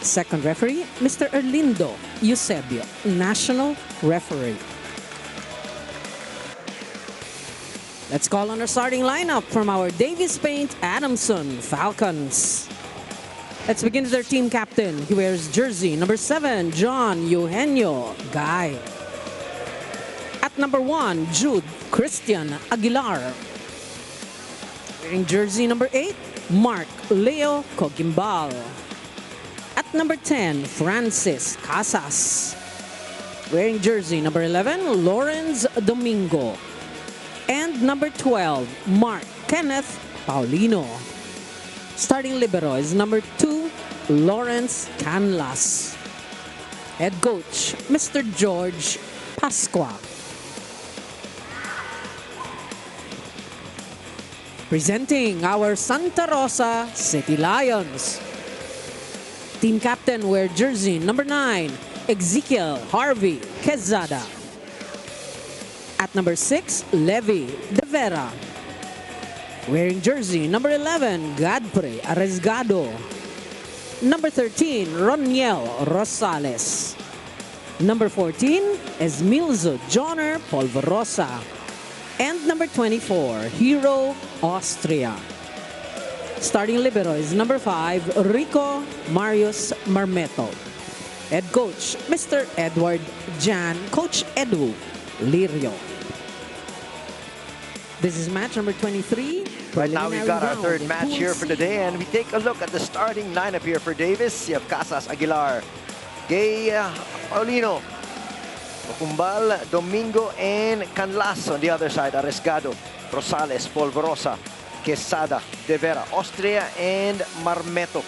Second referee, Mr. Erlindo Eusebio, national referee. Let's call on our starting lineup from our Davies Paint Adamson Falcons. Let's begin with their team captain. He wears jersey number 7, John Eugenio Guy. At number 1, Jude Christian Aguilar. Wearing jersey number 8, Mark Leo Cogimbal. At number 10, Francis Casas. Wearing jersey number 11, Lawrence Domingo. And number 12, Mark Kenneth Paulino. Starting libero is number 2, Lawrence Canlas. Head coach, Mr. George Pasqua. Presenting our Santa Rosa City Lions. Team captain wear jersey number 9, Ezekiel Harvey Quezada. At number 6, Levi De Vera. Wearing jersey number 11, Godfrey Arresgado. Number 13, Roniel Rosales. Number 14, Esmilzo Joner Polvorosa. And number 24, Hero Austria. Starting libero is number 5, Rico Marius Marmeto. Head coach, Mr. Edward Jan, Coach Edu Lirio. This is match number 23. Right now we've got our third match here for the day, and we take a look at the starting lineup here for Davis. You have Casas, Aguilar, Gay, Paulino, Ocumbal, Domingo, and Canlas. On the other side, Arresgado, Rosales, Polvorosa, Quesada, De Vera, Austria, and Marmeto.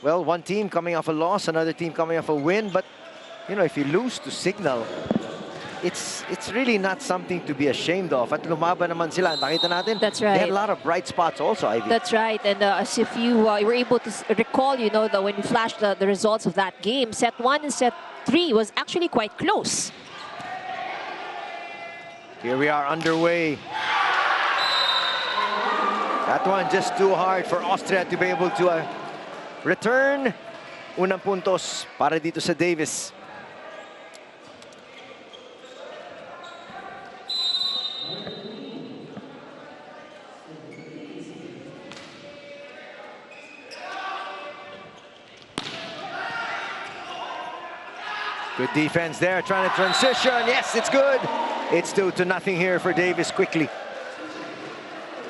Well, one team coming off a loss, another team coming off a win. But, you know, if you lose to Signal, it's really not something to be ashamed of. At lumaban naman sila. Nakita natin, that's right. They had a lot of bright spots also, Ivy. That's right. And as if you were able to recall, you know, that when you flashed the results of that game, set 1 and set 3 was actually quite close. Here we are underway. That one just too hard for Austria to be able to return. Unang puntos para dito sa Davis. Good defense there, trying to transition. Yes, it's good. It's 2-0 here for Davis quickly.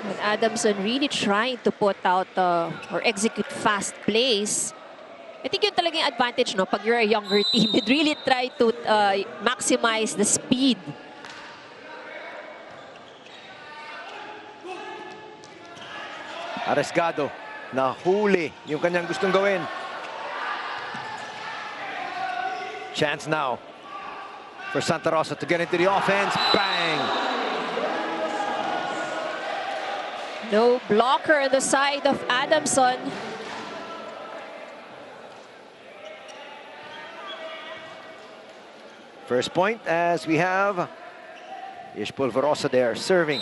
And Adamson really trying to put out or execute fast plays. I think yun talaga yung advantage, no? Pag you're a younger team, you'd really try to maximize the speed. Arresgado, nahuli yung kanyang gustong gawin. Chance now for Santa Rosa to get into the offense. Bang! No blocker on the side of Adamson. First point as we have Ish Polvorosa there serving.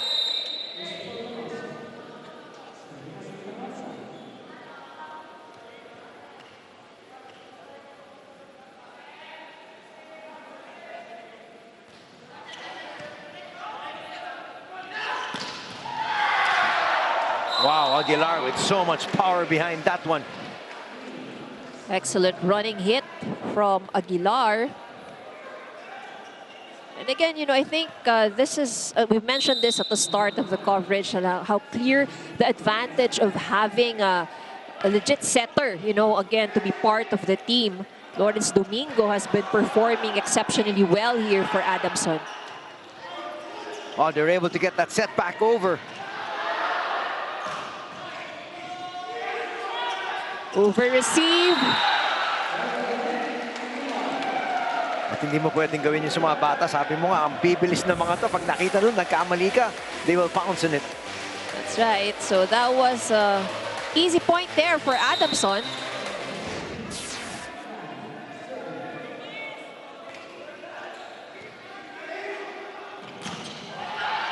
Wow, Aguilar with so much power behind that one. Excellent running hit from Aguilar. And again, you know, I think this is, we mentioned this at the start of the coverage, and how clear the advantage of having a legit setter, you know, again, to be part of the team. Lawrence Domingo has been performing exceptionally well here for Adamson. Oh, they're able to get that set back over. Over receive. At hindi mo pwedeng gawin yung sa mga bata. Sabi mo nga, ang bibilis na mga to. Pag nakita nun, nagkamali ka, they will pounce on it. That's right. So that was an easy point there for Adamson.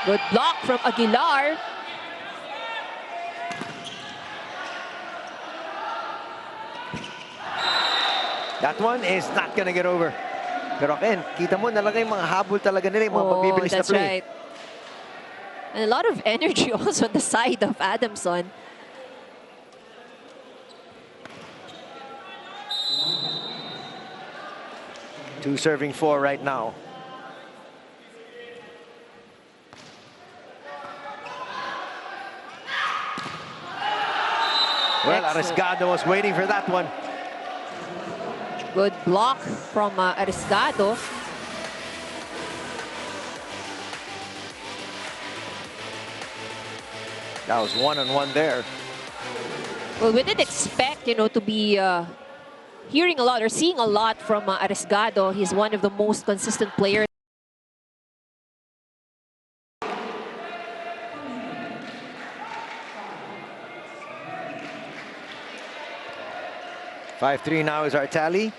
Good block from Aguilar. That one is not gonna get over. Pero Ken, kita mo talaga yung mga habol talaga nila, yung mga mabibilis na That's play. right. And a lot of energy also on the side of Adamson. Two serving four right now. Well, Arriesgado was waiting for that one. Good block from Arriesgado. That was one-on-one there. Well, we did expect, to be hearing a lot or seeing a lot from Arriesgado. He's one of the most consistent players. Five-three now is our tally.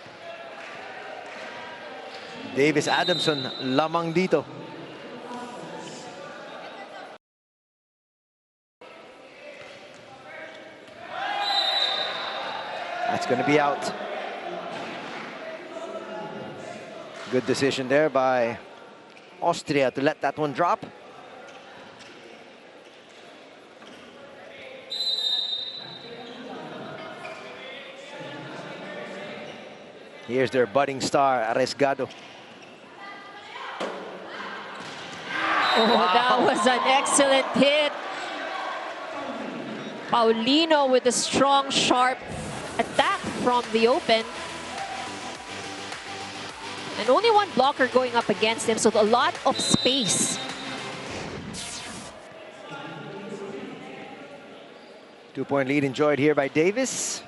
Davies Adamson lamang dito. That's going to be out. Good decision there by Austria to let that one drop. Here's their budding star, Arriesgado. Oh, wow. That was an excellent hit. Paulino with a strong, sharp attack from the open. And only one blocker going up against him, so a lot of space. Two-point lead enjoyed here by Davies.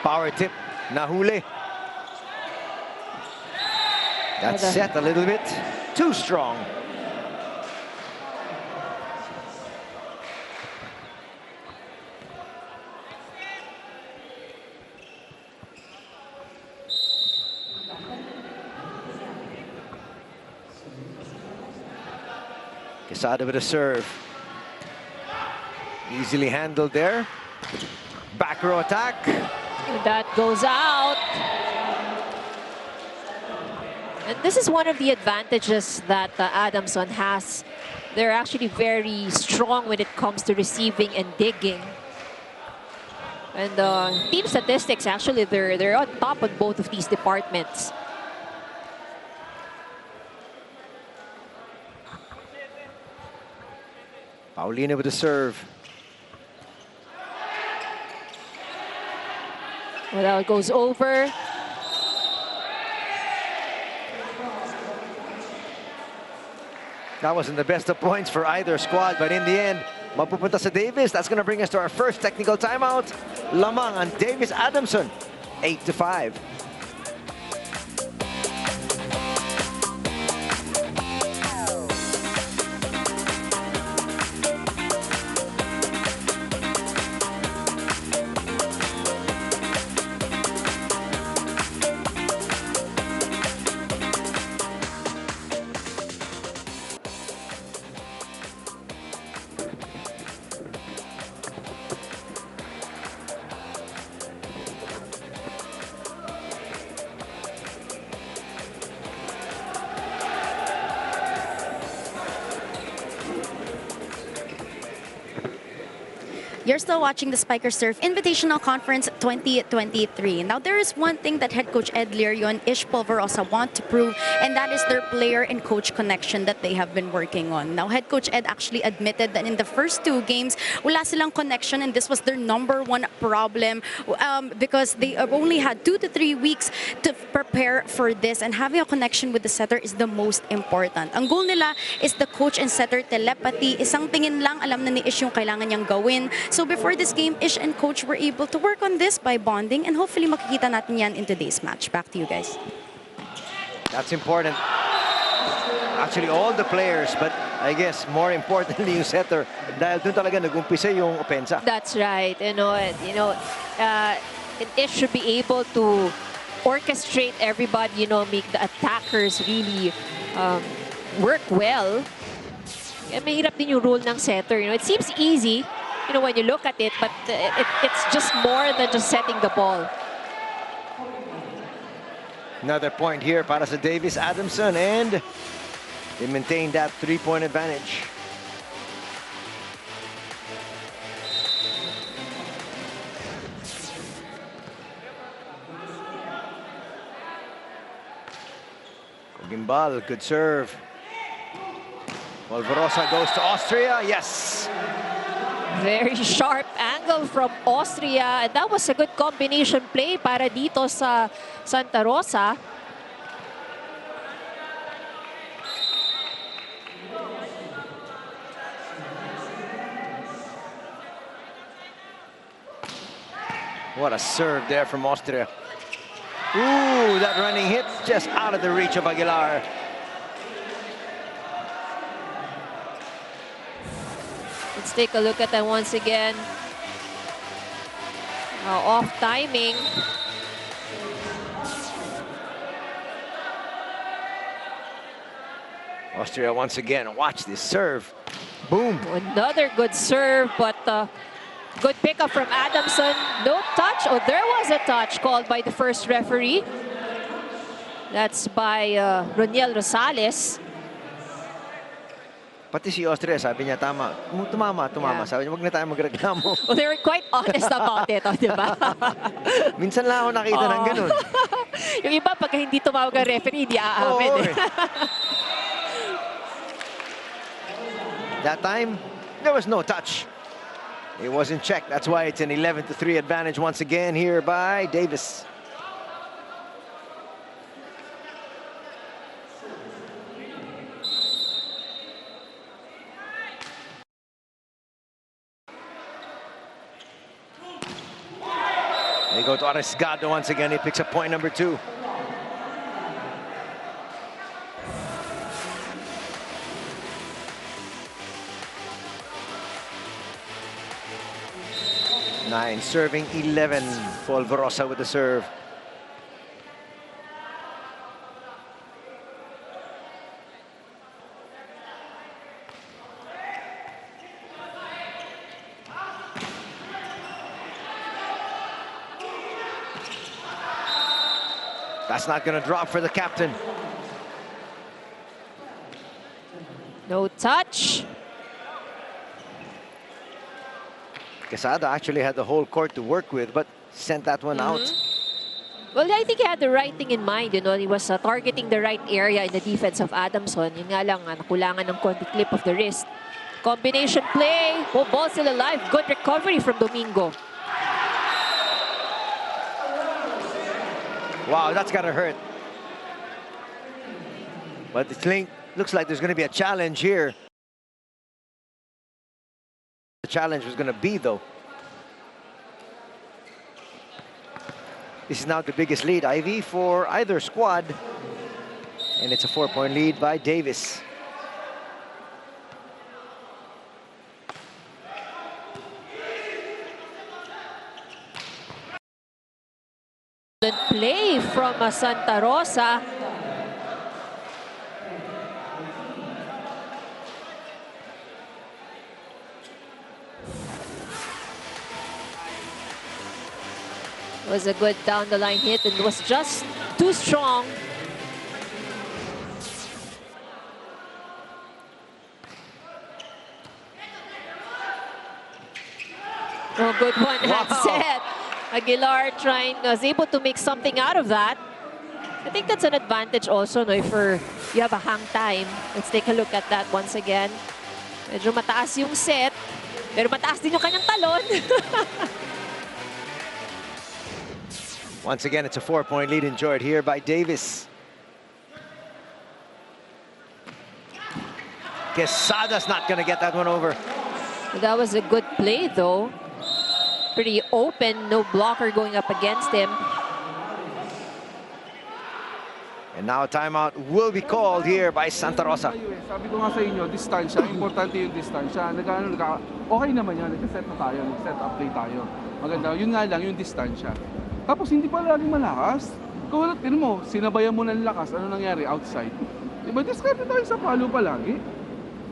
Power tip, nahuli. That's set a little bit too strong. Quesada with a serve. Easily handled there. Back row attack. That goes out. And this is one of the advantages that Adamson has. They're actually very strong when it comes to receiving and digging. And team statistics, actually, they're on top on both of these departments. Paulino with a serve. Well, that goes over. That wasn't the best of points for either squad, but in the end, mapupunta sa Davies. That's going to bring us to our first technical timeout. Lamang on Davies Adamson, 8-5. You're still watching the Spiker Surf Invitational Conference 2023. Now, there is one thing that head coach Ed Lirion, Ish Polverosa want to prove, and that is their player and coach connection that they have been working on. Now, head coach Ed actually admitted that in the first two games, wala silang connection, and this was their #1 problem because they have only had 2 to 3 weeks to prepare for this, and having a connection with the setter is the most important. Ang goal nila is the coach and setter telepathy. Isang tingin lang, alam na ni Ish yung kailangan niyang gawin. So before this game, Ish and coach were able to work on this by bonding, and hopefully makikita natin yan in today's match. Back to you guys. That's important. Actually, all the players, but I guess more importantly yung setter, dahil dun talaga nag-umpisa yung opensa. That's right. And Ish should be able to orchestrate everybody, make the attackers really work well. Kaya mahirap din yung role ng setter. It seems easy, when you look at it, but it's just more than just setting the ball. Another point here para sa Davies Adamson, and they maintain that 3-point advantage. Gimbal, good serve. Volverosa goes to Austria, yes. Very sharp angle from Austria. And that was a good combination play para dito sa Santa Rosa. What a serve there from Austria. Ooh, that running hit just out of the reach of Aguilar. Let's take a look at that once again. Off timing. Austria once again, watch this serve. Boom. Another good serve, but good pickup from Adamson. No touch. Oh, there was a touch called by the first referee. That's by Roniel Rosales. Pati si Austria, sabi niya, tumama. Yeah. Sabi niya, wag na tayo magreklamo. Well, they were quite honest about it, di ba? Minsan lang ako nakita ng ganun. Yung iba, pagka hindi tumawag ang referee, hindi aamin. Oo, That time, there was no touch. It wasn't checked. That's why it's an 11-3 advantage once again here by Davis. They go to Arresgado once again. He picks up point number 2. Nine serving 11. Volverosa with the serve. That's not going to drop for the captain. No touch. Quesada actually had the whole court to work with, but sent that one out. Well, I think he had the right thing in mind. He was targeting the right area in the defense of Adamson. Yun nga lang, nakulangan ng konti clip of the wrist. Combination play. Oh, ball still alive. Good recovery from Domingo. Wow, that's gotta hurt. But it looks like there's gonna be a challenge here. The challenge was gonna be, though. This is now the biggest lead, Ivy, for either squad. And it's a 4-point lead by Davis. Good play from Santa Rosa. It was a good down-the-line hit and was just too strong. Oh, good one. That's it. Aguilar was able to make something out of that. I think that's an advantage also, no, if you have a hang time. Let's take a look at that once again. Medyo mataas yung set, pero mataas din yung kanyang talon. Once again, it's a 4-point lead enjoyed here by Davis. Quesada's not going to get that one over. That was a good play, though. Pretty open, no blocker going up against him. And now a timeout will be called here by Santa Rosa. Sabi ko nga sa inyo, distansya, importante yung distansya. Okay naman yan, nag-set na tayo, nag-set up play tayo. Maganda, yun nga lang yung distansya. Tapos hindi pa laging malakas. Kung tinan mo, sinabayan mo ng lakas, ano nangyari outside? Diba, discard tayo sa follow palagi.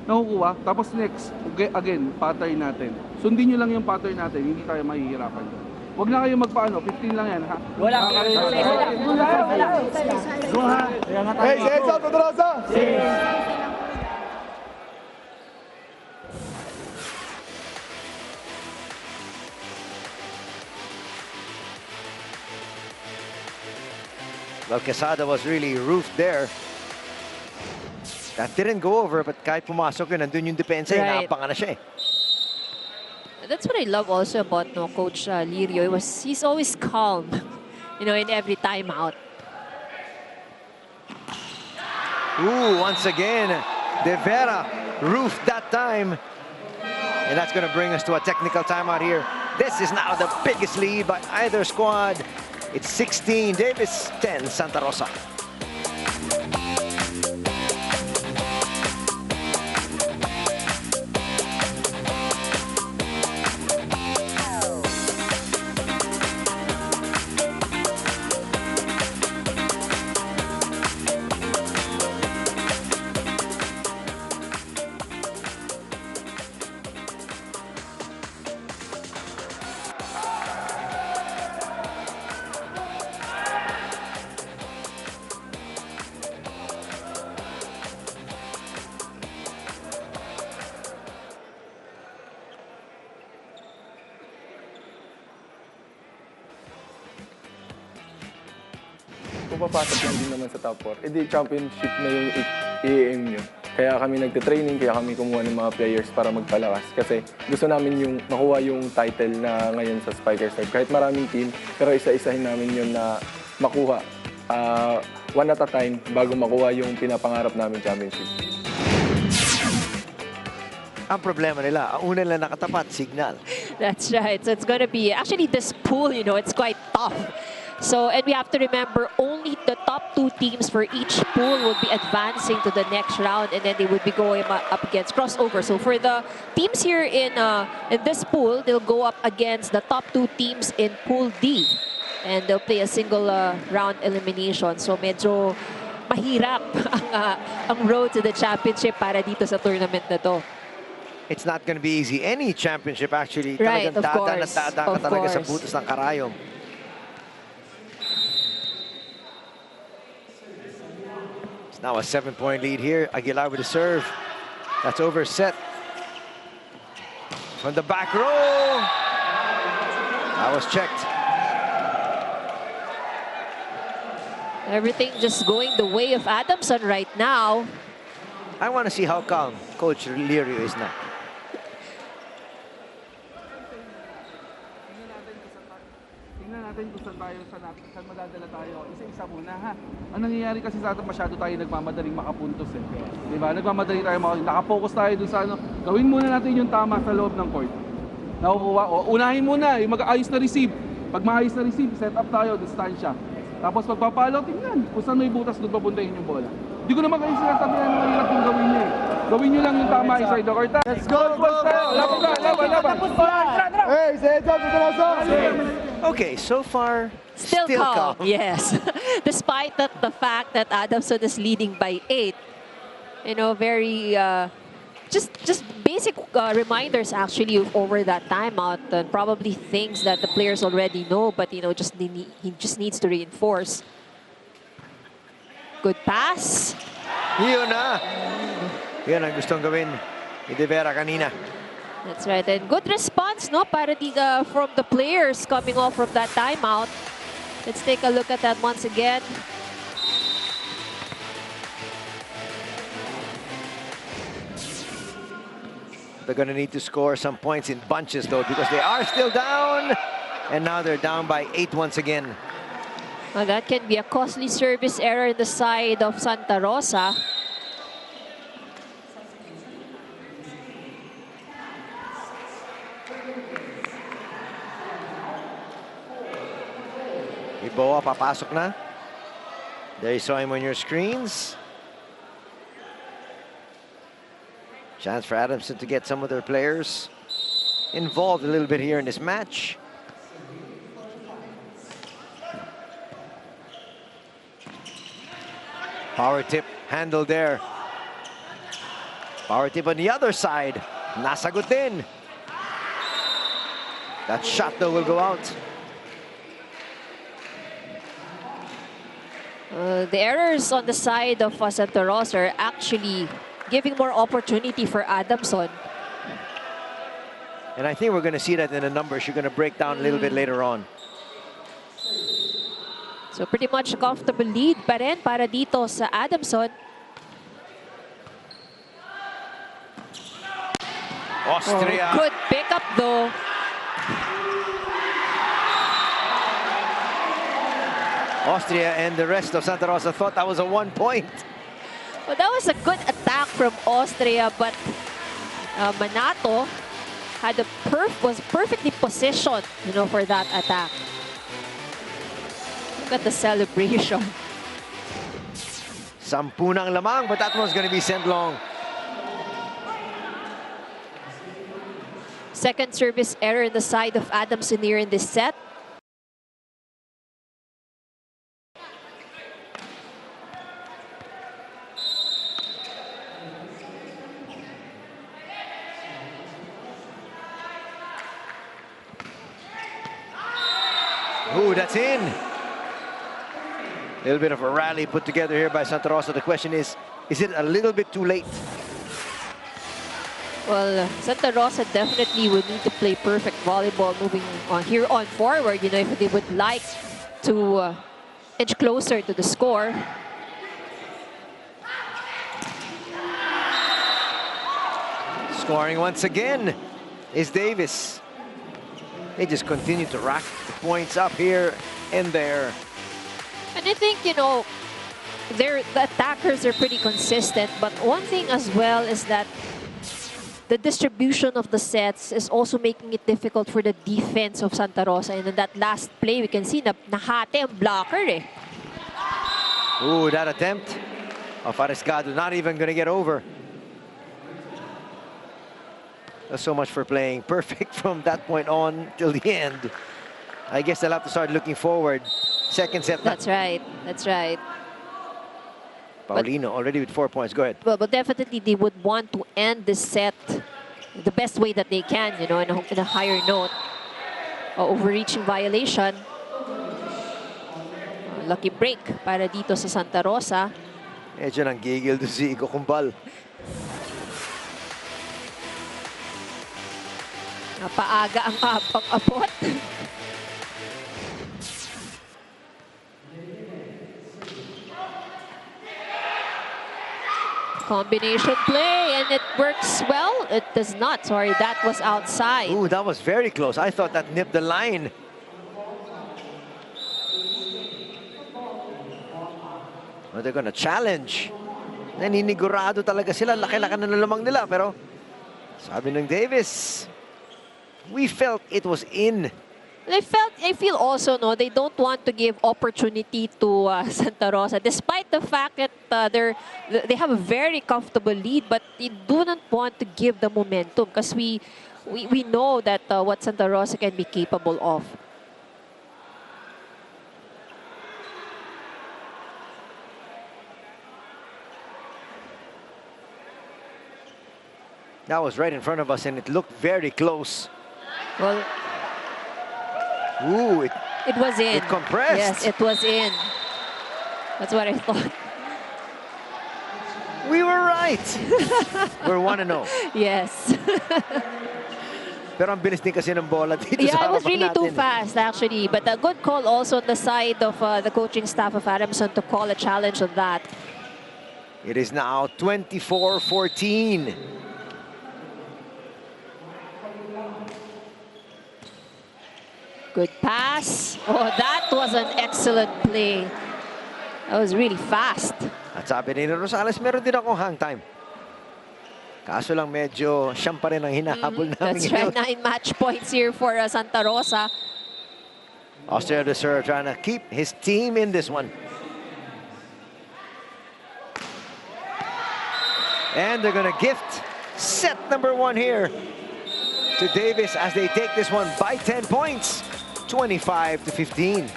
Nakukuha. Tapos next, again, pattern natin. Sundin nyo lang yung pattern natin, hindi tayo mahihirapan. Huwag na kayo magpaano, 15 lang yan, ha? Wala. Hey, Santa Rosa! Well, Quesada was really roofed there. That didn't go over, but kahit pumasok yun, nandun yung depensa, Right. inaapangan na siya eh. That's what I love also about Coach Lirio. He's always calm, you know, in every timeout. Ooh, once again, De Vera roofed that time. And that's going to bring us to a technical timeout here. This is now the biggest lead by either squad. It's 16, Davis, 10, Santa Rosa. Kung papasok lang din naman sa top 4, edi championship na yung i-aim nyo. Kaya kami nagte-training, kaya kami kumuha ng mga players para magpalakas. Kasi gusto namin yung makuha yung title na ngayon sa Spiker Serve. Kahit maraming team, pero isa-isahin namin yun na makuha one at a time bago makuha yung pinapangarap namin championship. Ang problema nila, ang una lang nakatapat, Signal. That's right. So it's going to be, actually this pool, you know, it's quite tough. So, and we have to remember only the top 2 teams for each pool will be advancing to the next round, and then they would be going up against crossover. So for the teams here in this pool, they'll go up against the top 2 teams in Pool D. And they'll play a single round elimination. So medyo mahirap ang road to the championship para dito sa tournament na to. It's not going to be easy. Any championship actually, Right, talagang of dada na course. dada ka Of talaga sa course. butas ng karayom. It's now a 7-point lead here. Aguilar with a serve. That's over set. From the back row. That was checked. Everything just going the way of Adamson right now. I want to see how calm Coach Lirio is now. Tingnan natin kung saan madadala tayo. Isa-isa muna, ha? Ang nangyayari kasi sa atin, masyado tayo nagmamadaling makapuntos eh. Diba? Nagmamadali tayo nakapokus tayo dun sa ano. Gawin muna natin yung tama sa loob ng court. Nakukuha. O, unahin muna, yung mag-ayos na receive. Pag maayos na receive, set up tayo, distansya. Tapos pagpapalo, tingnan kung saan may butas doon papuntahin yung bola. Hindi ko naman kayo sinasabi na mahirap yung gawin niyo eh. Gawin niyo lang yung tama inside the court. Let's go! Laban! Hey, Santa Rosa! Okay, so far, Still calm. Yes. Despite the fact that Adamson is leading by 8. You know, very just basic reminders actually over that timeout, and probably things that the players already know, but you know, he just needs to reinforce. Good pass. yun na. Yun ang gustong gawin ni De Vera kanina. That's right, and good response, no, para from the players coming off from that timeout. Let's take a look at that once again. They're going to need to score some points in bunches, though, because they are still down. And now they're down by 8 once again. Well, that can be a costly service error in the side of Santa Rosa. Iboa papasok na. There you saw him on your screens. Chance for Adamson to get some of their players involved a little bit here in this match. Power tip handle there. Power tip on the other side. Nasagot din. That shot though will go out. The errors on the side of Santa Rosa are actually giving more opportunity for Adamson. And I think we're going to see that in the numbers. You're going to break down a little bit later on. So pretty much a comfortable lead pa rin para dito sa Adamson. Austria. Oh, good pickup though. Austria and the rest of Santa Rosa thought that was a 1 point. Well, that was a good attack from Austria, but Manato was perfectly positioned, for that attack. Look at the celebration. 10 nang lamang, but that one's going to be sent long. Second service error in the side of Adamson here in this set. Ooh, that's in. A little bit of a rally put together here by Santa Rosa. The question is it a little bit too late? Well, Santa Rosa definitely would need to play perfect volleyball moving on here on forward, if they would like to inch closer to the score. Scoring once again is Davis. They just continue to rack the points up here and there. And I think, the attackers are pretty consistent, but one thing as well is that the distribution of the sets is also making it difficult for the defense of Santa Rosa. And in that last play, we can see na nahate ang blocker eh. Ooh, that attempt of Ariscado not even going to get over. That's so much for playing perfect from that point on till the end. I guess they'll have to start looking forward. Second set. That's right. That's right. Paulino already with 4 points. Go ahead. Well, but definitely they would want to end this set the best way that they can, in a higher note. Overreaching violation. Lucky break para dito sa Santa Rosa. Medyo nang gigil doon si Igo Kumbal. Napaaga ang apot. Combination play, and it works well. It does not. Sorry, that was outside. Ooh, that was very close. I thought that nipped the line. Well, they're gonna challenge. Naninigurado talaga sila. Laki-laki na lamang nila. Pero sabi ng Davis, we felt it was in. I feel also, they don't want to give opportunity to Santa Rosa, despite the fact that they have a very comfortable lead, but they do not want to give the momentum because we know that what Santa Rosa can be capable of. That was right in front of us, and it looked very close. Well, ooh, it was in. It compressed. Yes, it was in. That's what I thought. We were right. We're 1-0. Yes. Pero ang bilis din kasi ng bola dito sa Yeah, it harapan was really too natin. fast, actually. But a good call also on the side of the coaching staff of Adamson to call a challenge on that. It is now 24-14. Good pass. Oh, that was an excellent play. That was really fast. At sabi ni Rosales, meron din akong hang time. Kaso lang medyo siyam pa rin ang hinahabol namin That's right. 9 match points here for Santa Rosa. Austria to serve, trying to keep his team in this one. And they're going to gift set number 1 here to Davis as they take this one by 10 points. 25-15.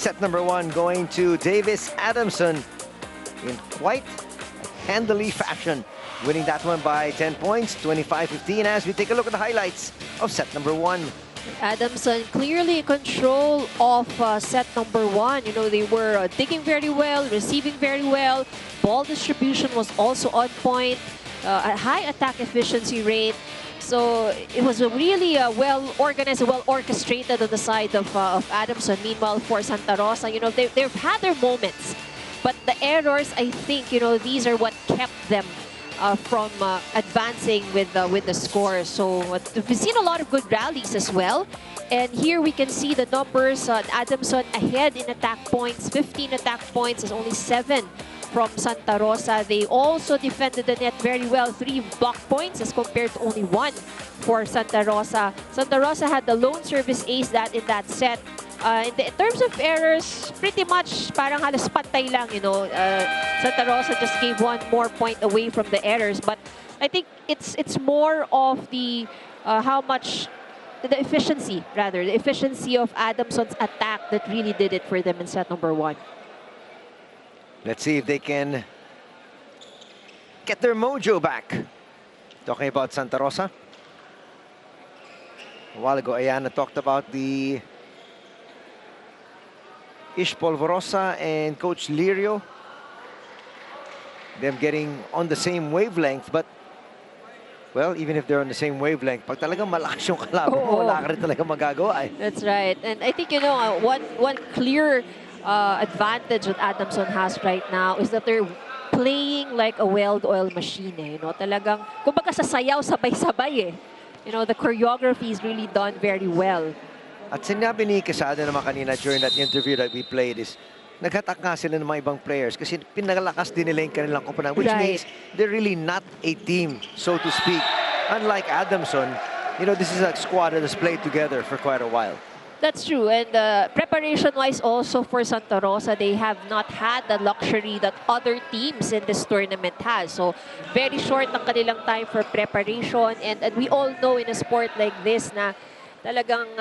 Set number 1 going to Davies Adamson in quite handily fashion, winning that one by 10 points, 25-15, as we take a look at the highlights of set number 1. Adamson clearly in control of set number 1. You know, they were digging very well, receiving very well. Ball distribution was also on point. A high attack efficiency rate. So it was a really well organized, well orchestrated on the side of Adamson. Meanwhile, for Santa Rosa, you know, they've had their moments, but the errors, I think, you know, these are what kept them from advancing with the score. So we've seen a lot of good rallies as well. And here we can see the numbers. Adamson ahead in attack points, 15 attack points, is only 7 from Santa Rosa. They also defended the net very well, 3 block points as compared to only 1 for Santa Rosa. Santa Rosa had the lone service ace in that set. In terms of errors, pretty much parang halos pantay lang, you know. Santa Rosa just gave 1 more point away from the errors, but I think it's more of the the efficiency of Adamson's attack that really did it for them in set number 1. Let's see if they can get their mojo back. Talking about Santa Rosa. A while ago, Ayana talked about the Ish Polvorosa and Coach Lirio. Them getting on the same wavelength, but well, even if they're on the same wavelength, pag talagang malakas yung kalaban mo, wala ka rin talaga magagawa eh. That's right. And I think, you know, one clear advantage that Adamson has right now is that they're playing like a well-oiled machine. Eh, you know, talagang, kumbaga sa sayaw, sabay-sabay eh. You know, the choreography is really done very well. At sinabi ni Quesada naman kanina during that interview that we played is, naghatak nga sila ng mga ibang players kasi pinagalakas din nila yung kanilang koponan, which means they're really not a team, so to speak. Unlike Adamson, you know, this is a squad that has played together for quite a while. That's true. And preparation-wise also for Santa Rosa, they have not had the luxury that other teams in this tournament has. So very short ang kanilang time for preparation. And we all know in a sport like this na talagang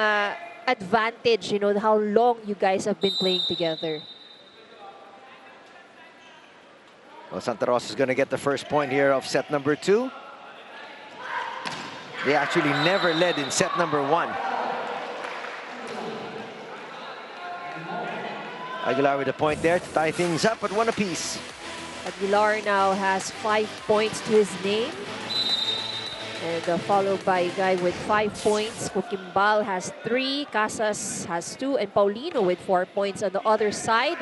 advantage, you know, how long you guys have been playing together. Well, Santa Rosa is going to get the first point here of set number 2. They actually never led in set number 1. Aguilar with a point there to tie things up at 1 apiece. Aguilar now has 5 points to his name. And followed by a guy with 5 points. Coquimbal has 3, Casas has 2, and Paulino with 4 points on the other side.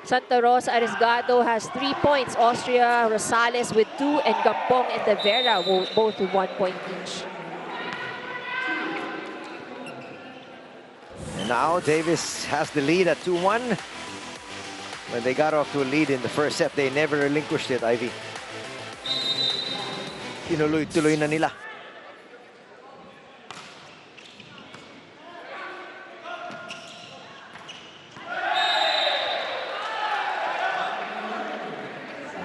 Santa Rosa Arriesgado has 3 points. Austria Rosales with 2, and Gampong and De Vera both with 1 point each. And now Davis has the lead at 2-1. When they got off to a lead in the first set, they never relinquished it, Ivy. Tinuloy-tuloy na nila.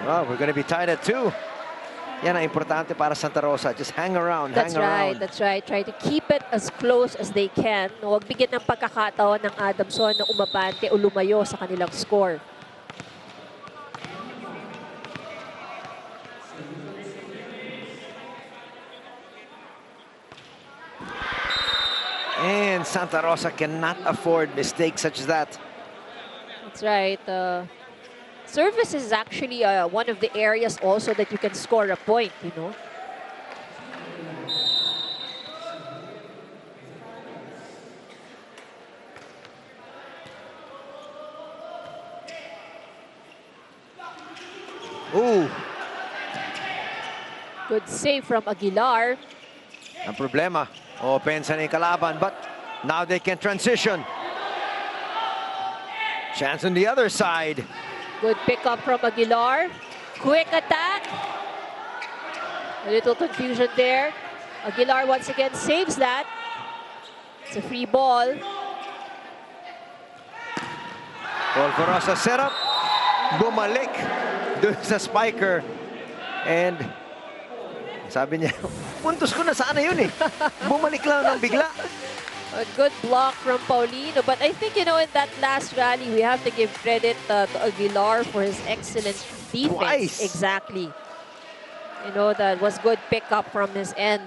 Well, we're going to be tied at 2. Yan ang importante para Santa Rosa. Just hang around, That's right, that's right. Try to keep it as close as they can. Huwag bigyan ng pagkakataon ng Adamson na umabante o lumayo sa kanilang score. And Santa Rosa cannot afford mistakes such as that. That's right. Service is actually one of the areas also that you can score a point, you know. Ooh. Good save from Aguilar. Ang problema, opensa na yung kalaban, but now they can transition. Chance on the other side. Good pickup from Aguilar. Quick attack. A little confusion there. Aguilar once again saves that. It's a free ball. Polvorosa set up. Bumalik doon sa spiker. And sabi niya, puntos ko na sana yun eh. Bumalik lang ng bigla. A good block from Paulino. But I think, in that last rally, we have to give credit to Aguilar for his excellent defense. Twice. Exactly. That was good pickup from his end.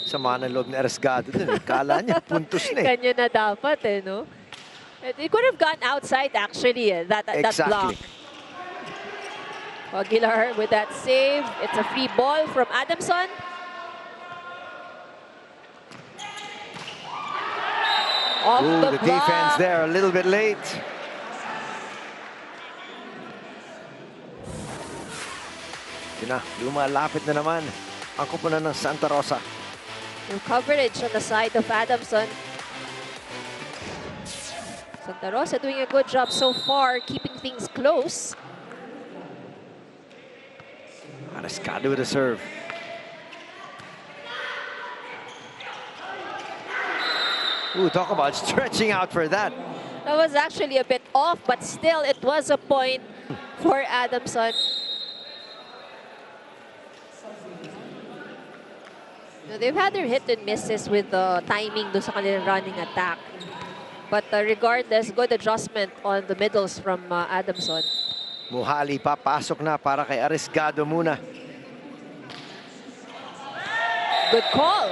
Sama ng loob ni Arisgado dun. Kala niya, puntos na eh. Kanya na dapat, no? It could have gone outside, actually, that block. Exactly. Aguilar with that save. It's a free ball from Adamson. Off The block. defense there, a little bit late. Yun na, lumalapit na naman ang koponan ng Santa Rosa. Yung coverage on the side of Adamson. Santa Rosa doing a good job so far, keeping things close. Arisgado with a serve. Ooh, talk about stretching out for that. That was actually a bit off, but still it was a point for Adamson. They've had their hit and misses with the timing do sa kanilang running attack. But regardless, good adjustment on the middles from Adamson. Muhali papasok na para kay Arisgado muna. Good call.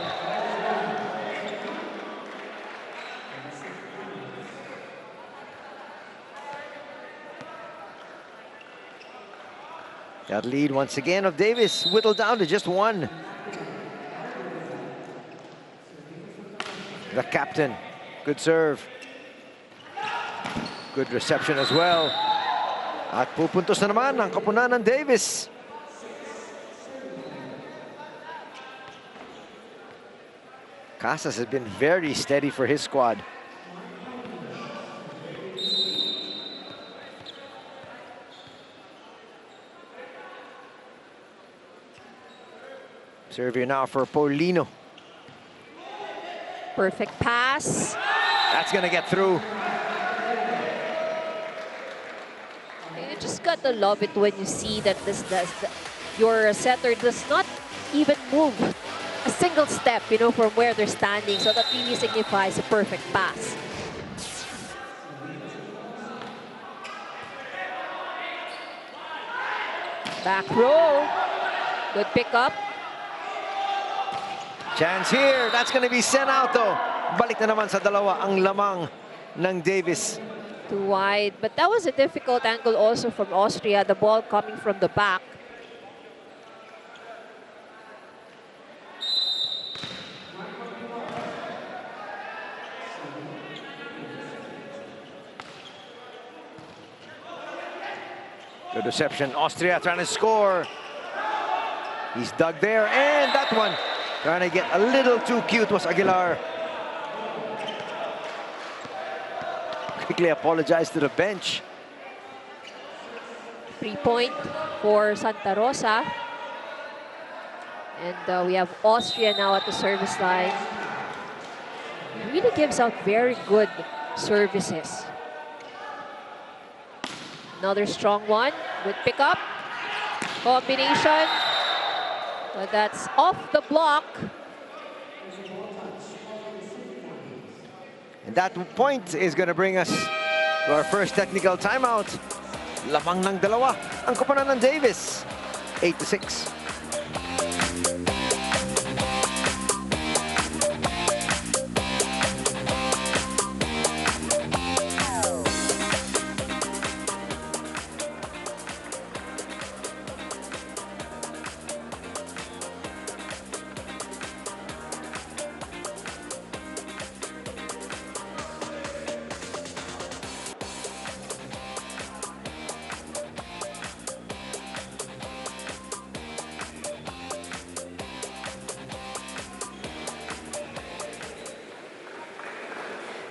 That lead once again of Davis whittled down to just one. The captain, good serve. Good reception as well. At pupuntos na naman ang koponan ng Davis. Casas has been very steady for his squad. Serve here now for Paulino. Perfect pass. That's gonna get through. You just gotta love it when you see that your setter does not even move a single step, from where they're standing. So that really signifies a perfect pass. Back row. Good pickup. Chance here. That's going to be sent out though. Balik na naman sa dalawa ang lamang ng Davis. Too wide. But that was a difficult angle also from Austria. The ball coming from the back. Good reception. Austria trying to score. He's dug there. And that one. Trying to get a little too cute was Aguilar. Quickly apologized to the bench. 3-point for Santa Rosa. And we have Austria now at the service line. He really gives out very good services. Another strong one. Good pickup. Combination. But that's off the block. And that point is going to bring us to our first technical timeout. Lamang ng dalawa ang koponan ng Davis. 8-6.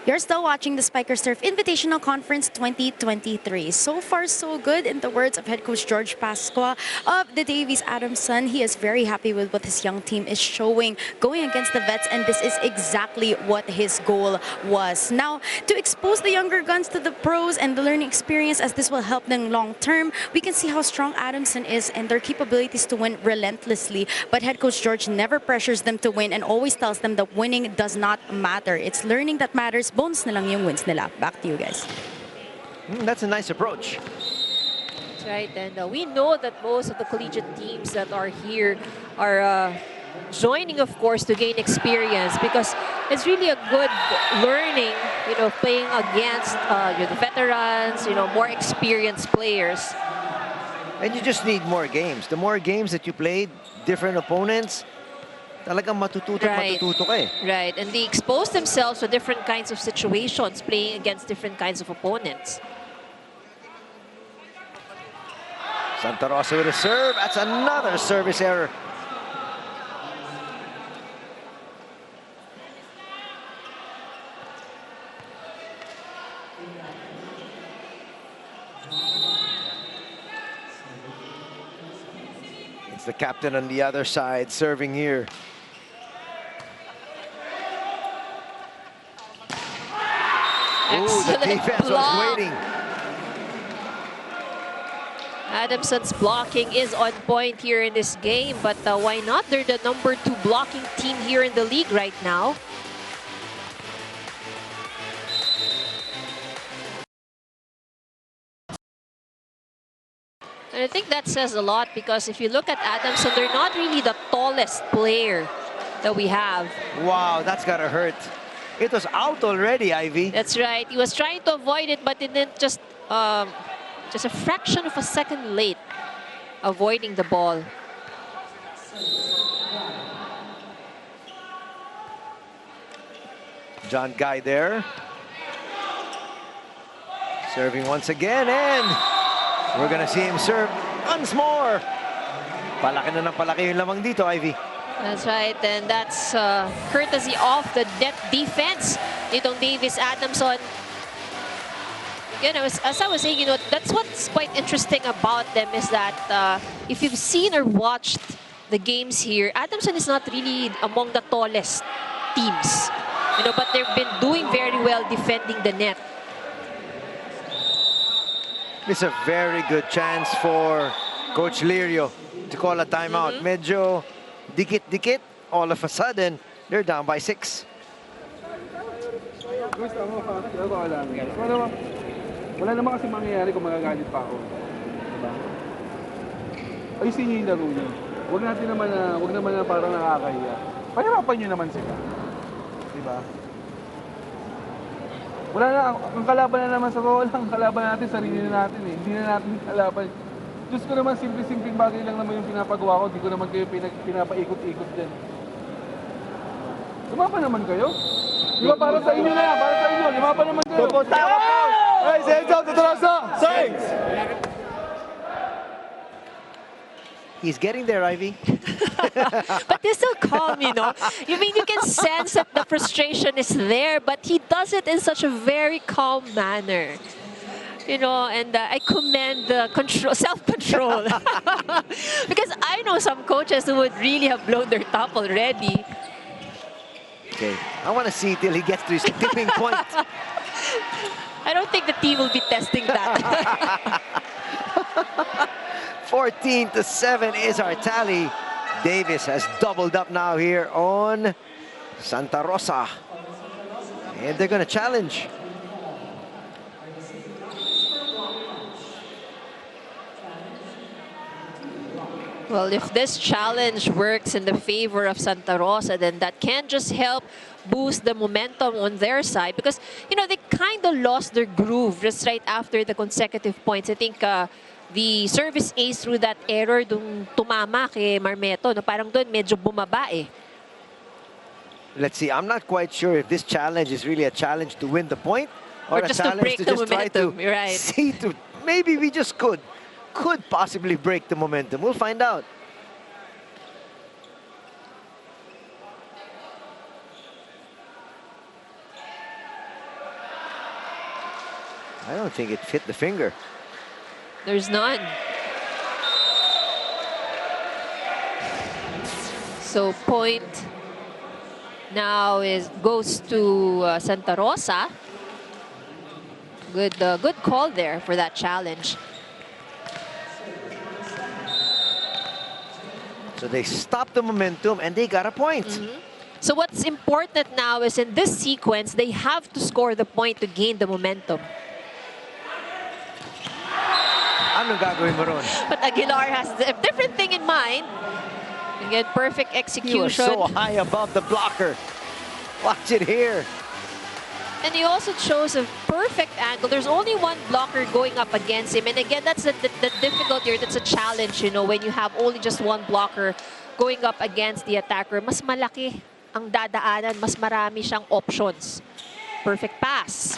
You're still watching the Spiker Surf Invitational Conference 2023. So far, so good, in the words of head coach George Pasqua of the Davies Adamson. He is very happy with what his young team is showing, going against the vets, and this is exactly what his goal was. Now, to expose the younger guns to the pros and the learning experience, as this will help them long term, we can see how strong Adamson is and their capabilities to win relentlessly. But head coach George never pressures them to win and always tells them that winning does not matter. It's learning that matters. Bonus na lang yung wins nila. Back to you guys. That's a nice approach. That's right, and we know that most of the collegiate teams that are here are joining, of course, to gain experience, because it's really a good learning, playing against the veterans, more experienced players. And you just need more games. The more games that you played, different opponents, talagang matututo ka eh. Right, and they expose themselves to different kinds of situations, playing against different kinds of opponents. Santa Rosa with a serve. That's another service error. It's the captain on the other side serving here. Ooh, the defense was waiting. Adamson's blocking is on point here in this game, but why not? They're the #2 blocking team here in the league right now. And I think that says a lot, because if you look at Adamson, they're not really the tallest player that we have. Wow, that's gotta hurt. It was out already, Ivy. That's right. He was trying to avoid it, but didn't just a fraction of a second late avoiding the ball. John Guy there. Serving once again, and we're gonna see him serve once more. Palaki na ng palaki yung lamang dito, Ivy. That's right, and that's courtesy of the net defense nitong Davies Adamson. As I was saying, that's what's quite interesting about them, is that if you've seen or watched the games here, Adamson is not really among the tallest teams, but they've been doing very well defending the net. It's a very good chance for Coach Lirio to call a timeout. Medyo dikit-dikit, all of a sudden, they're down by 6. Wala naman kasi mangyayari kung magagalit pa ako. Diba? Ayusin niyo yung laro niyo. Huwag naman na parang nakakahiya. Pahirapan niyo naman sila. Diba? Wala na, ang kalaban na naman sa bawal, ang kalaban natin, sarili na natin eh. Hindi na natin kalaban. Diyos ko naman, simple-simpleng bagay lang naman yung pinapagawa ko. Hindi ko naman kayo pinapaikot-ikot din. Lumaban naman kayo. Di ba para sa inyo na yan? Para sa inyo, lumaban naman kayo. Hey, hands up, Santa Rosa! Thanks! He's getting there, Ivy. But he's so calm, You mean, you can sense that the frustration is there, but he does it in such a very calm manner. And I commend the self-control. Because I know some coaches who would really have blown their top already. Okay, I want to see till he gets to his tipping point. I don't think the team will be testing that. 14-7 is our tally. Davis has doubled up now here on Santa Rosa. And they're going to challenge. Well, if this challenge works in the favor of Santa Rosa, then that can just help boost the momentum on their side, because they kind of lost their groove just right after the consecutive points. I think the service ace through that error dung tumama kay Marmeto, parang doon medyo bumaba eh. Let's see, I'm not quite sure if this challenge is really a challenge to win the point, or a just challenge to break to the just momentum. try to Right. see to maybe we just could possibly break the momentum. We'll find out. I don't think it fit the finger. There's none. So point now goes to Santa Rosa. Good call there for that challenge. So they stopped the momentum and they got a point. So what's important now is in this sequence, they have to score the point to gain the momentum. Ano gagawin mo ron? But Aguilar has a different thing in mind. Again, perfect He execution. was so high above the blocker. Watch it here. And he also chose a perfect angle. There's only one blocker going up against him. And again, that's the difficulty, or that's a challenge, you know, when you have only just one blocker going up against the attacker. Mas malaki ang dadaanan, mas marami siyang options. Perfect pass.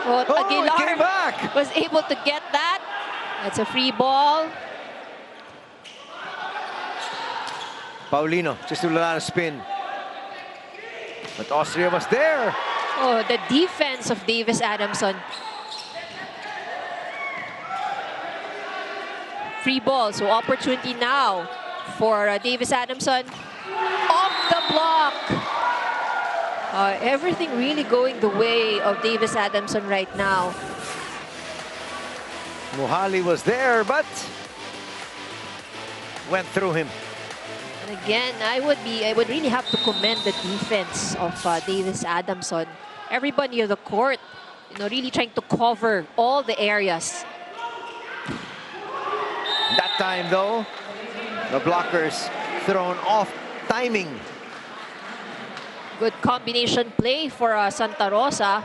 But It came back. was able to get that. That's a free ball. Paulino just a little spin. But Austria was there. Oh, the defense of Davies Adamson. Free ball, so opportunity now for Davies Adamson. Off the block. Everything really going the way of Davies Adamson right now. Muhali was there, but went through him. And again, I would really have to commend the defense of Davies Adamson. Everybody on the court, you know, really trying to cover all the areas. That time, though, the blockers thrown off timing. Good combination play for Santa Rosa.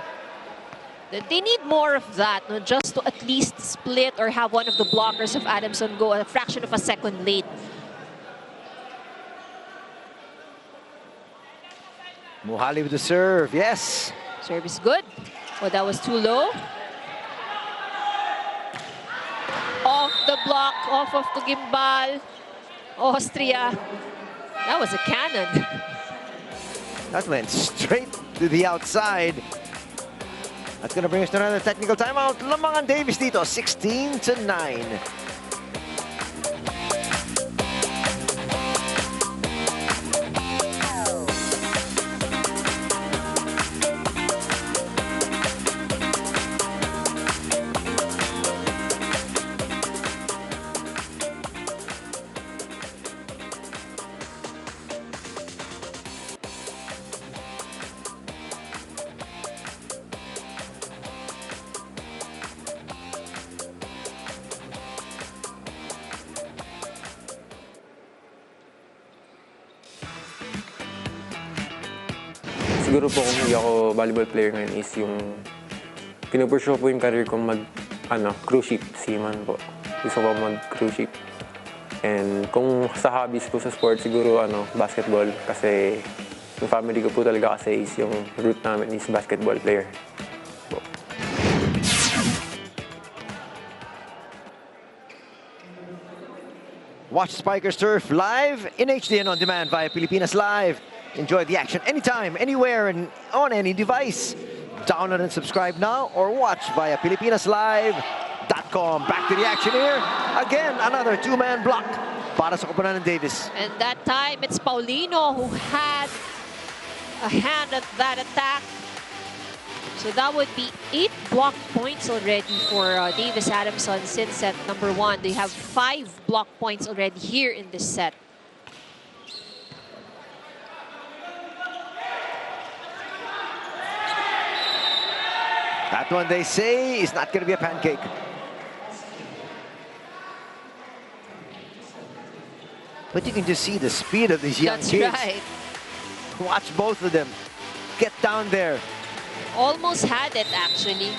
They need more of that, no, just to at least split or have one of the blockers of Adamson go a fraction of a second late. Muhali with the serve, yes. Serve is good. Oh, that was too low. Off the block, off of Tugimbal. Austria. That was a cannon. That went straight to the outside. That's going to bring us to another technical timeout. Lamang ang Davies dito, 16-9. Siguro po kung hindi ako volleyball player ngayon is yung pinupursue po yung career ko cruise ship, seaman po. Gusto ko mag-cruise ship. And kung sa hobbies po sa sport, siguro basketball. Kasi yung family ko po talaga kasi is yung root namin is basketball player. Po. Watch Spiker Surf live in HD and on demand via Pilipinas Live. Enjoy the action anytime, anywhere, and on any device. Download and subscribe now or watch via PilipinasLive.com. Back to the action here. Again, another two-man block para sa koponan ng Davies. And that time, it's Paulino who had a hand at that attack. So that would be 8 block points already for Davies Adamson since set number 1. They have 5 block points already here in this set. That one, they say, is not going to be a pancake. But you can just see the speed of these young kids. That's right. Watch both of them get down there. Almost had it, actually.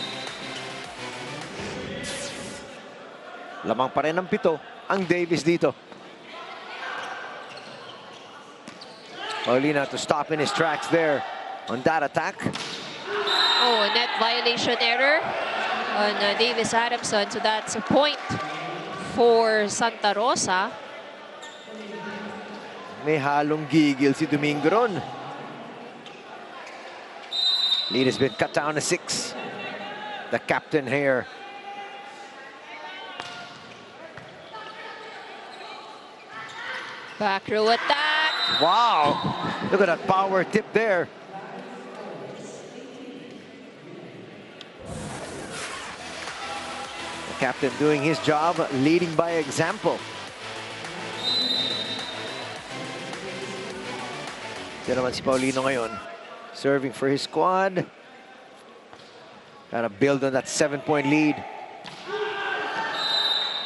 Lamang pa rin ng 7 ang Davies dito. Paulina to stop in his tracks there on that attack. Oh, a net violation error on Davies Adamson. So that's a point for Santa Rosa. May halong gigil si Domingo ron. Lead has been cut down to 6. the captain here. Back row attack. Wow, look at that power tip there. The captain doing his job, leading by example. Ito naman si Paulino ngayon, serving for his squad. Gotta build on that 7-point lead.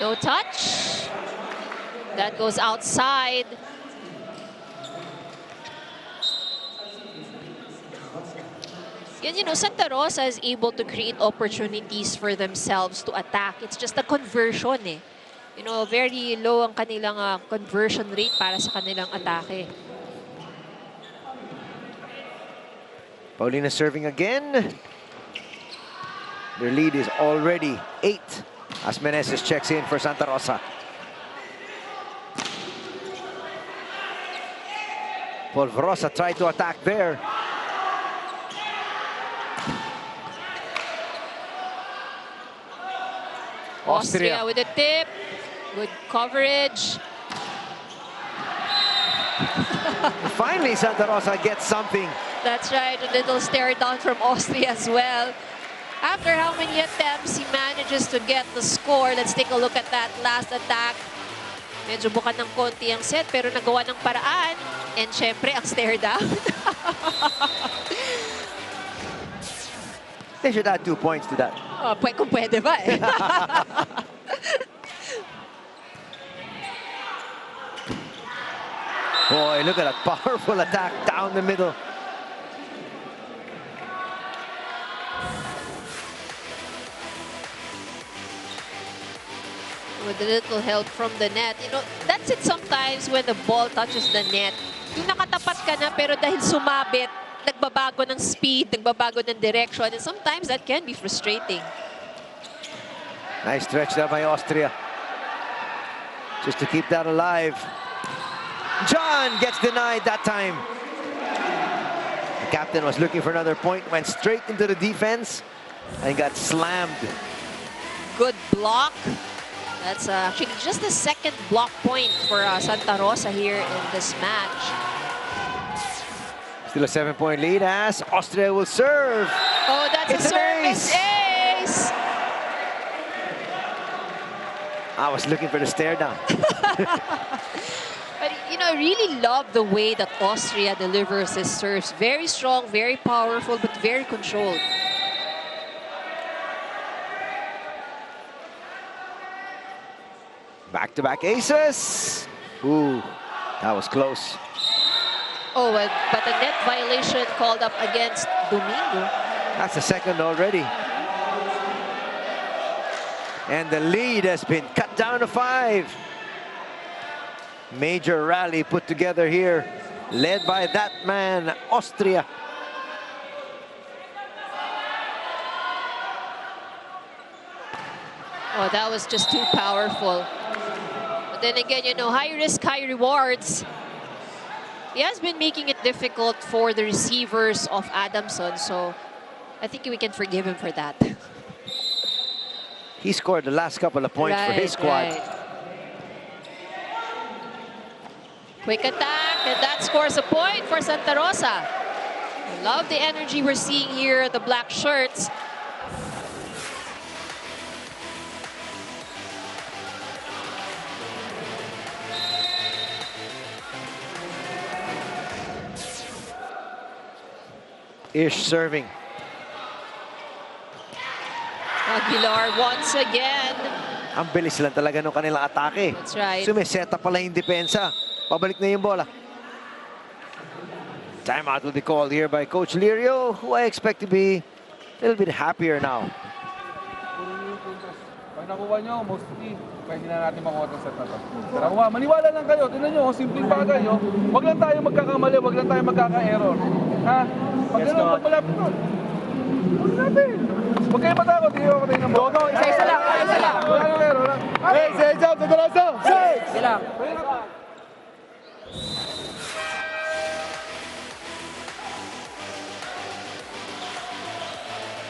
No touch. That goes outside. Yun, you know, Santa Rosa is able to create opportunities for themselves to attack. It's just a conversion eh. You know, very low ang kanilang conversion rate para sa kanilang atake. Paulina serving again. Their lead is already 8 as Meneses checks in for Santa Rosa. Polvorosa tried to attack there. Austria with a tip. Good coverage. Finally, Santa Rosa gets something. That's right, a little stare down from Austria as well. After how many attempts he manages to get the score. Let's take a look at that last attack. Medyo buka ng konti ang set pero nagawa ng paraan. And syempre, ang stare down. They should add 2 points to that. Oh, kung pwede ba eh. Boy, look at that powerful attack down the middle. With a little help from the net. You know, that's it sometimes when the ball touches the net. Yung nakatapat ka na pero dahil sumabit, nagbabago ng speed, nagbabago ng direction. And sometimes that can be frustrating. Nice stretch there by Austria. Just to keep that alive. John gets denied that time. The captain was looking for another point, went straight into the defense and got slammed. Good block. That's actually just the second block point for Santa Rosa here in this match. Still a 7-point lead as Austria will serve. Oh, that's It's a service ace. I was looking for the stare down. But, you know, I really love the way that Austria delivers his serves. Very strong, very powerful, but very controlled. Back-to-back aces. Ooh, that was close. Oh, but a net violation called up against Domingo. That's the second already. And the lead has been cut down to 5. Major rally put together here, led by that man, Austria. Oh, that was just too powerful. But then again, you know, high risk, high rewards. He has been making it difficult for the receivers of Adamson, so I think we can forgive him for that. He scored the last couple of points for his squad. Right. Quick attack, and that scores a point for Santa Rosa. I love the energy we're seeing here, the black shirts. Ish serving. Aguilar once again. Ang bilis lang talaga ng kanilang atake. That's right. Sumiseta pala yung depensa. Pabalik na yung bola. Timeout will be called here by Coach Lirio, who I expect to be a little bit happier now. Pag nakuha nyo, mostly, pwede na natin makuha itong set na ito. Nakuha, maniwala lang kayo. Tingnan nyo, simpleng bagay. Huwag lang tayo magkakamali, huwag lang tayo magkaka-error. Ha? Pag gano'n, pag malapit nun. Huwag natin. Huwag kayo matakot, hindi ako tayo ng bola. Go, isa lang, isa lang. Wala nang error. Hey, say job, Totoroso! Say! Isa lang.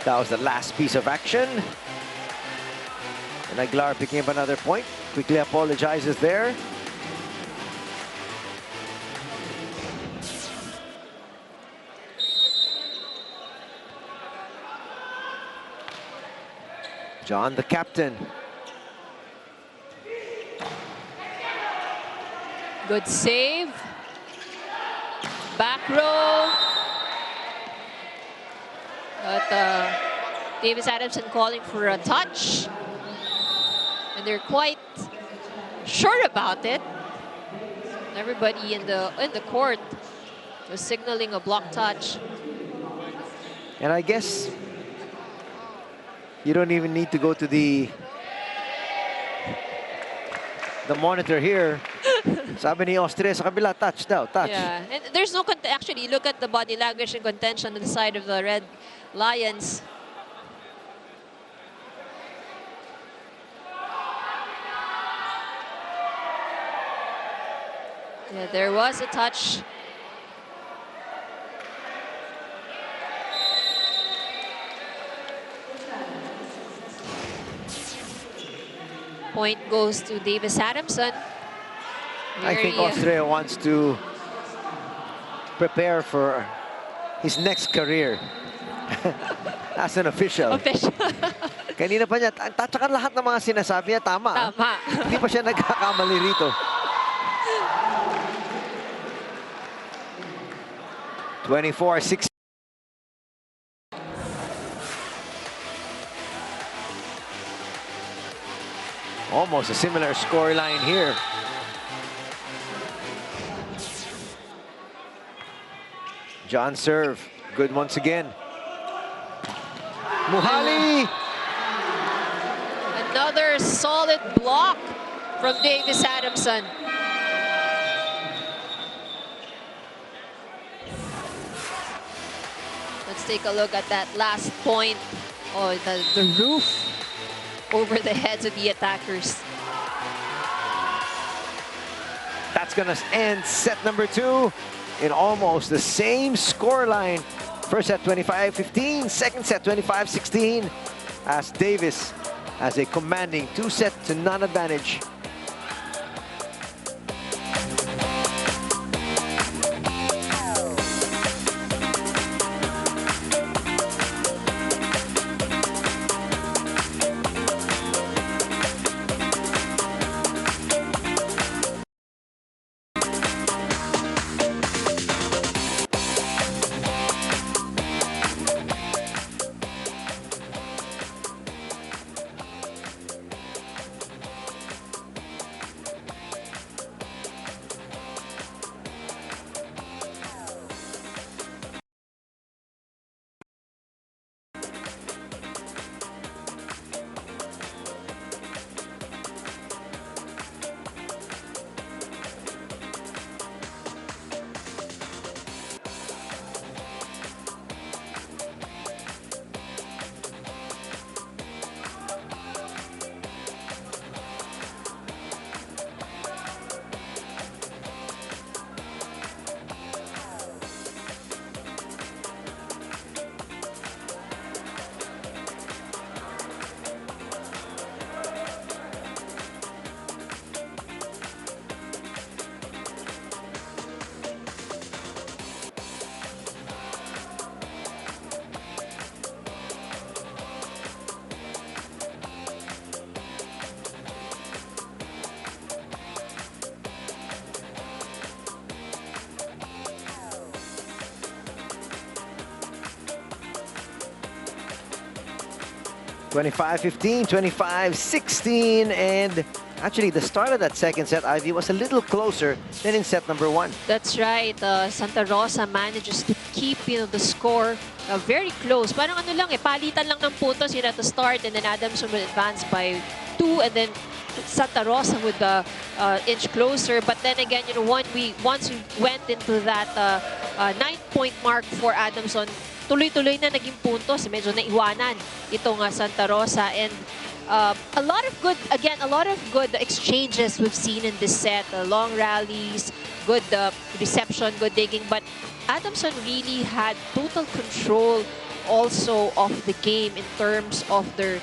That was the last piece of action. And Aguilar picking up another point. Quickly apologizes there. John, the captain. Good save. Back row. But Davies Adamson calling for a touch. And they're quite sure about it. Everybody in the court was signaling a block touch. And I guess you don't even need to go to the monitor here. Sabi ni Austria sa kabila, touch daw, touch. Yeah, and there's no actually, look at the body language and contention on the side of the Red Lions. Yeah, there was a touch. Point goes to Davies Adamson. I think Austria wants to prepare for his next career as an official. Kanina pa niya, tatsakan lahat ng mga sinasabi niya, tama. Tama. Hindi pa siya nagkakamali rito. 24-16. Almost a similar scoreline here. John serve, good once again. Muhali! Another solid block from Davies Adamson. Let's take a look at that last point. Oh, the roof over the heads of the attackers. That's gonna end set number 2 in almost the same scoreline. First set 25-15, second set 25-16, as Davies has a commanding 2-set-to-none advantage. (25-15, 25-16), and actually the start of that second set, Ivy, was a little closer than in set number 1. That's right. Santa Rosa manages to keep the score very close. Parang ano lang palitan lang ng puntos at the start, and then Adamson will advance by 2, and then Santa Rosa would inch closer. But then again, once we went into that 9-point mark for Adamson, tuloy-tuloy na naging puntos. Medyo naiwanan itong Santa Rosa, and a lot of good exchanges we've seen in this set. Long rallies, good reception, good digging, but Adamson really had total control also of the game in terms of their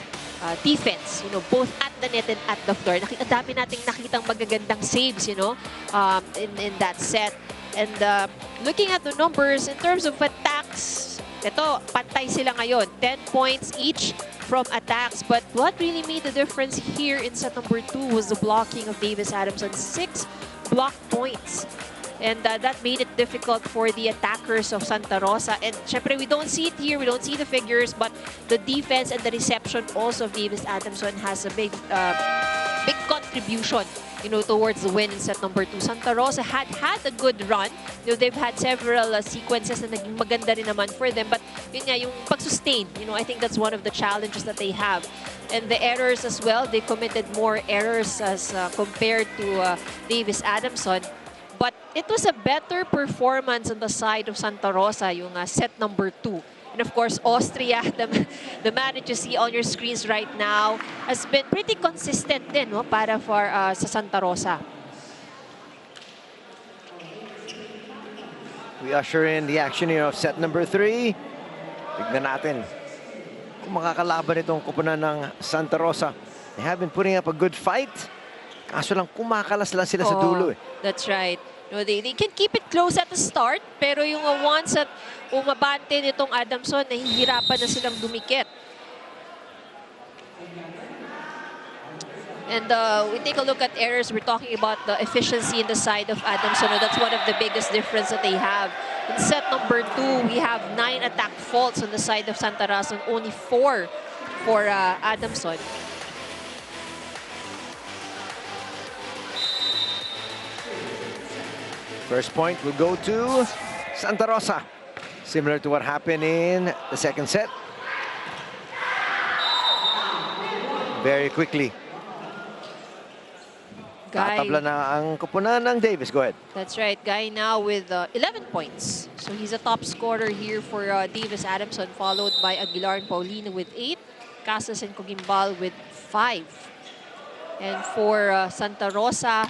defense, both at the net and at the floor. Ang dami nating nakitang magagandang saves, in that set. And looking at the numbers, in terms of attacks, ito, pantay sila ngayon. 10 points each from attacks. But what really made the difference here in set number 2 was the blocking of Davies Adamson. 6 block points. And that made it difficult for the attackers of Santa Rosa. And syempre, we don't see it here. We don't see the figures. But the defense and the reception also of Davies Adamson has a big contribution, towards the win in set number 2. Santa Rosa had a good run. They've had several sequences na naging maganda rin naman for them. But yun nga, yung pag-sustain, I think that's one of the challenges that they have. And the errors as well, they committed more errors as compared to Davies Adamson. But it was a better performance on the side of Santa Rosa, yung set number 2. And of course, Austria, the man that you see on your screens right now, has been pretty consistent din, para for sa Santa Rosa. We usher in the action here of set number 3. Tignan natin kung makakalaban itong koponan ng Santa Rosa. They have been putting up a good fight. Kaso lang, kumakalas lang sila sa dulo. That's right. They can keep it close at the start, pero yung once at umabante nitong Adamson, nahihirapan na silang dumikit. And we take a look at errors. We're talking about the efficiency in the side of Adamson. That's one of the biggest difference that they have. In set number 2, we have 9 attack faults on the side of Santa Rosa, and only 4 for Adamson. First point will go to Santa Rosa. Similar to what happened in the second set. Very quickly. Tatabla na ang koponan ng Davies. Go ahead. That's right. Guy now with 11 points. So he's a top scorer here for Davies Adamson, followed by Aguilar and Paulino with 8. Casas and Cogimbal with 5. And for Santa Rosa,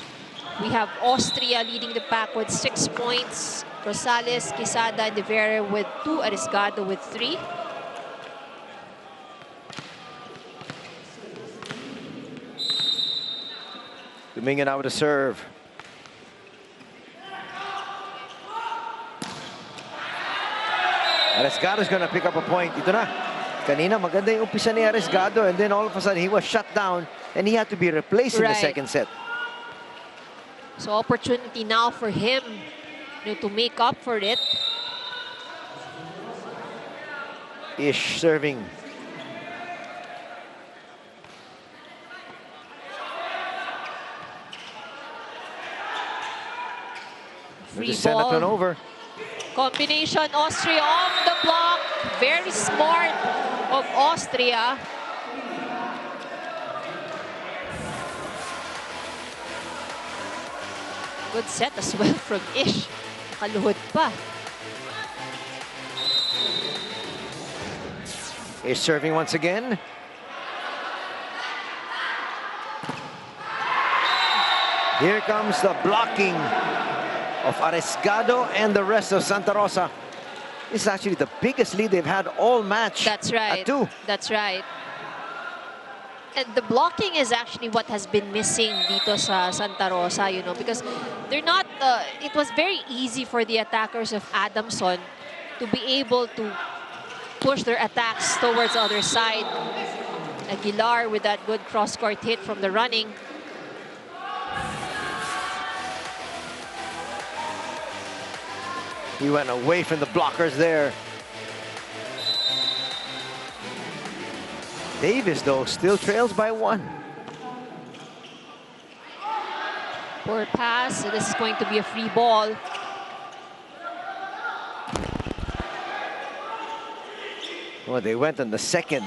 we have Austria leading the pack with 6 points. Rosales, Quesada, and De Vera with 2. Arisgado with 3. Domingo now with a serve. Arisgado's gonna pick up a point. Ito na. Kanina maganda yung umpisa ni Arisgado, and then all of a sudden he was shut down and he had to be replaced in the second set. So opportunity now for him to make up for it. Ish serving. Free send ball. that one over. Combination Austria off the block. Very smart of Austria. Good set as well from Ish. Kaluhod pa. Ish serving once again. Here comes the blocking of Arisgado and the rest of Santa Rosa. This is actually the biggest lead they've had all match. That's right. At 2. That's right. And the blocking is actually what has been missing dito sa Santa Rosa, because they're not, it was very easy for the attackers of Adamson to be able to push their attacks towards the other side. Aguilar with that good cross-court hit from the running. He went away from the blockers there. Davies, though, still trails by 1. Poor pass. So this is going to be a free ball. Well, they went on the second.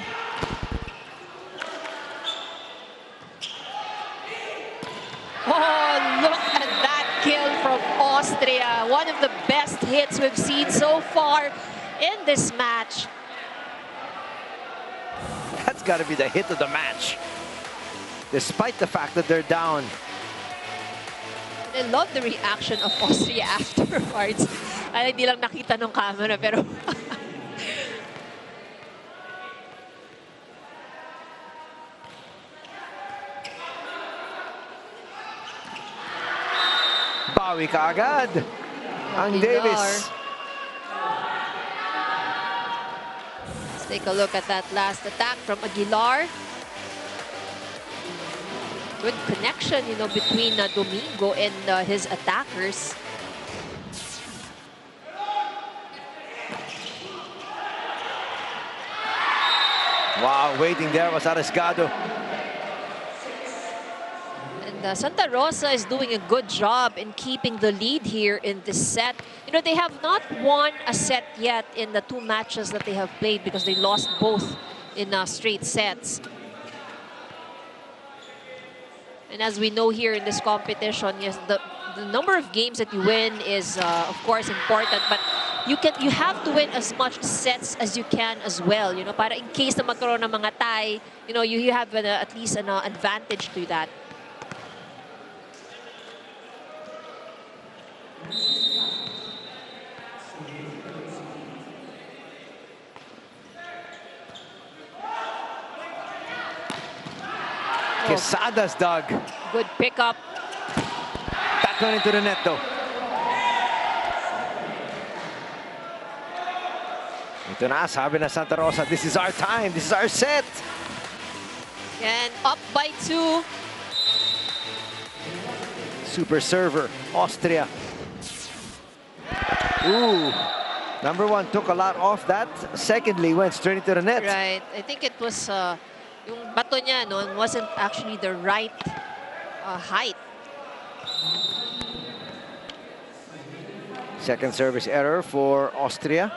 Oh, look at that kill from Austria. One of the best hits we've seen so far in this match. That's got to be the hit of the match. Despite the fact that they're down. I love the reaction of Austria afterwards. Ay, hindi lang nakita ng camera, pero Bawi kaagad ang Aguilar. Davies. Let's take a look at that last attack from Aguilar. Good connection, you know, between Domingo and his attackers. Wow, waiting there was Arriesgado. And Santa Rosa is doing a good job in keeping the lead here in this set. You know, they have not won a set yet in the 2 matches that they have played because they lost both in straight sets. And as we know here in this competition, yes, the number of games that you win is, of course, important. But you have to win as much sets as you can as well. You know, para in case na magkaroon ng mga tie, you know, you have at least an advantage to that. Quesada's dug. Good pickup. That one into the net though. Ito na, sabi na Santa Rosa, this is our time, this is our set. And up by 2. Super server, Austria. Ooh, number 1 took a lot off that. Secondly, went straight into the net. Right. I think it was, yung bato niya, no, wasn't actually the right height. Second service error for Austria.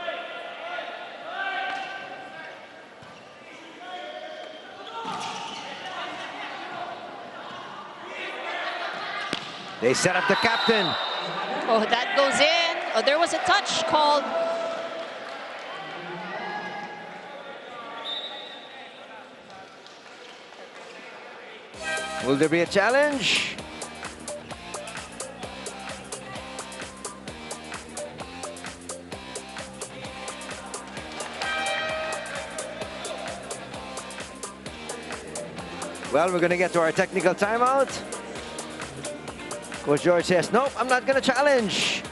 They set up the captain. Oh, that goes in. Oh, there was a touch called. Will there be a challenge? Well, we're going to get to our technical timeout. Coach George says, nope, I'm not going to challenge.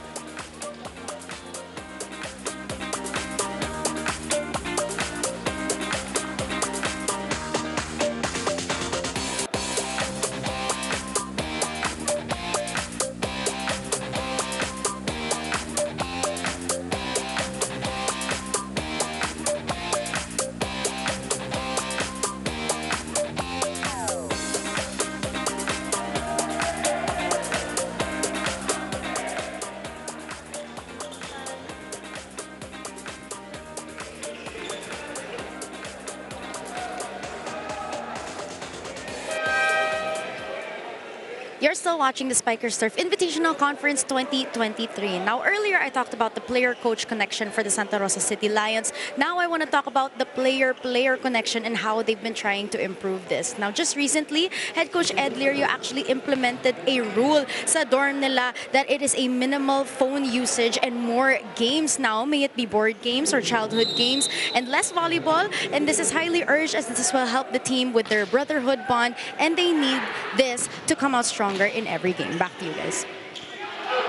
You're still watching the Spiker Surf Invitational Conference 2023. Now, earlier I talked about the player-coach connection for the Santa Rosa City Lions. Now, I want to talk about the player-player connection and how they've been trying to improve this. Now, just recently, Head Coach Ed Lirio actually implemented a rule sa dorm nila that it is a minimal phone usage and more games now, may it be board games or childhood games, and less volleyball. And this is highly urged as this will help the team with their brotherhood bond, and they need this to come out stronger in every game. Back to you guys.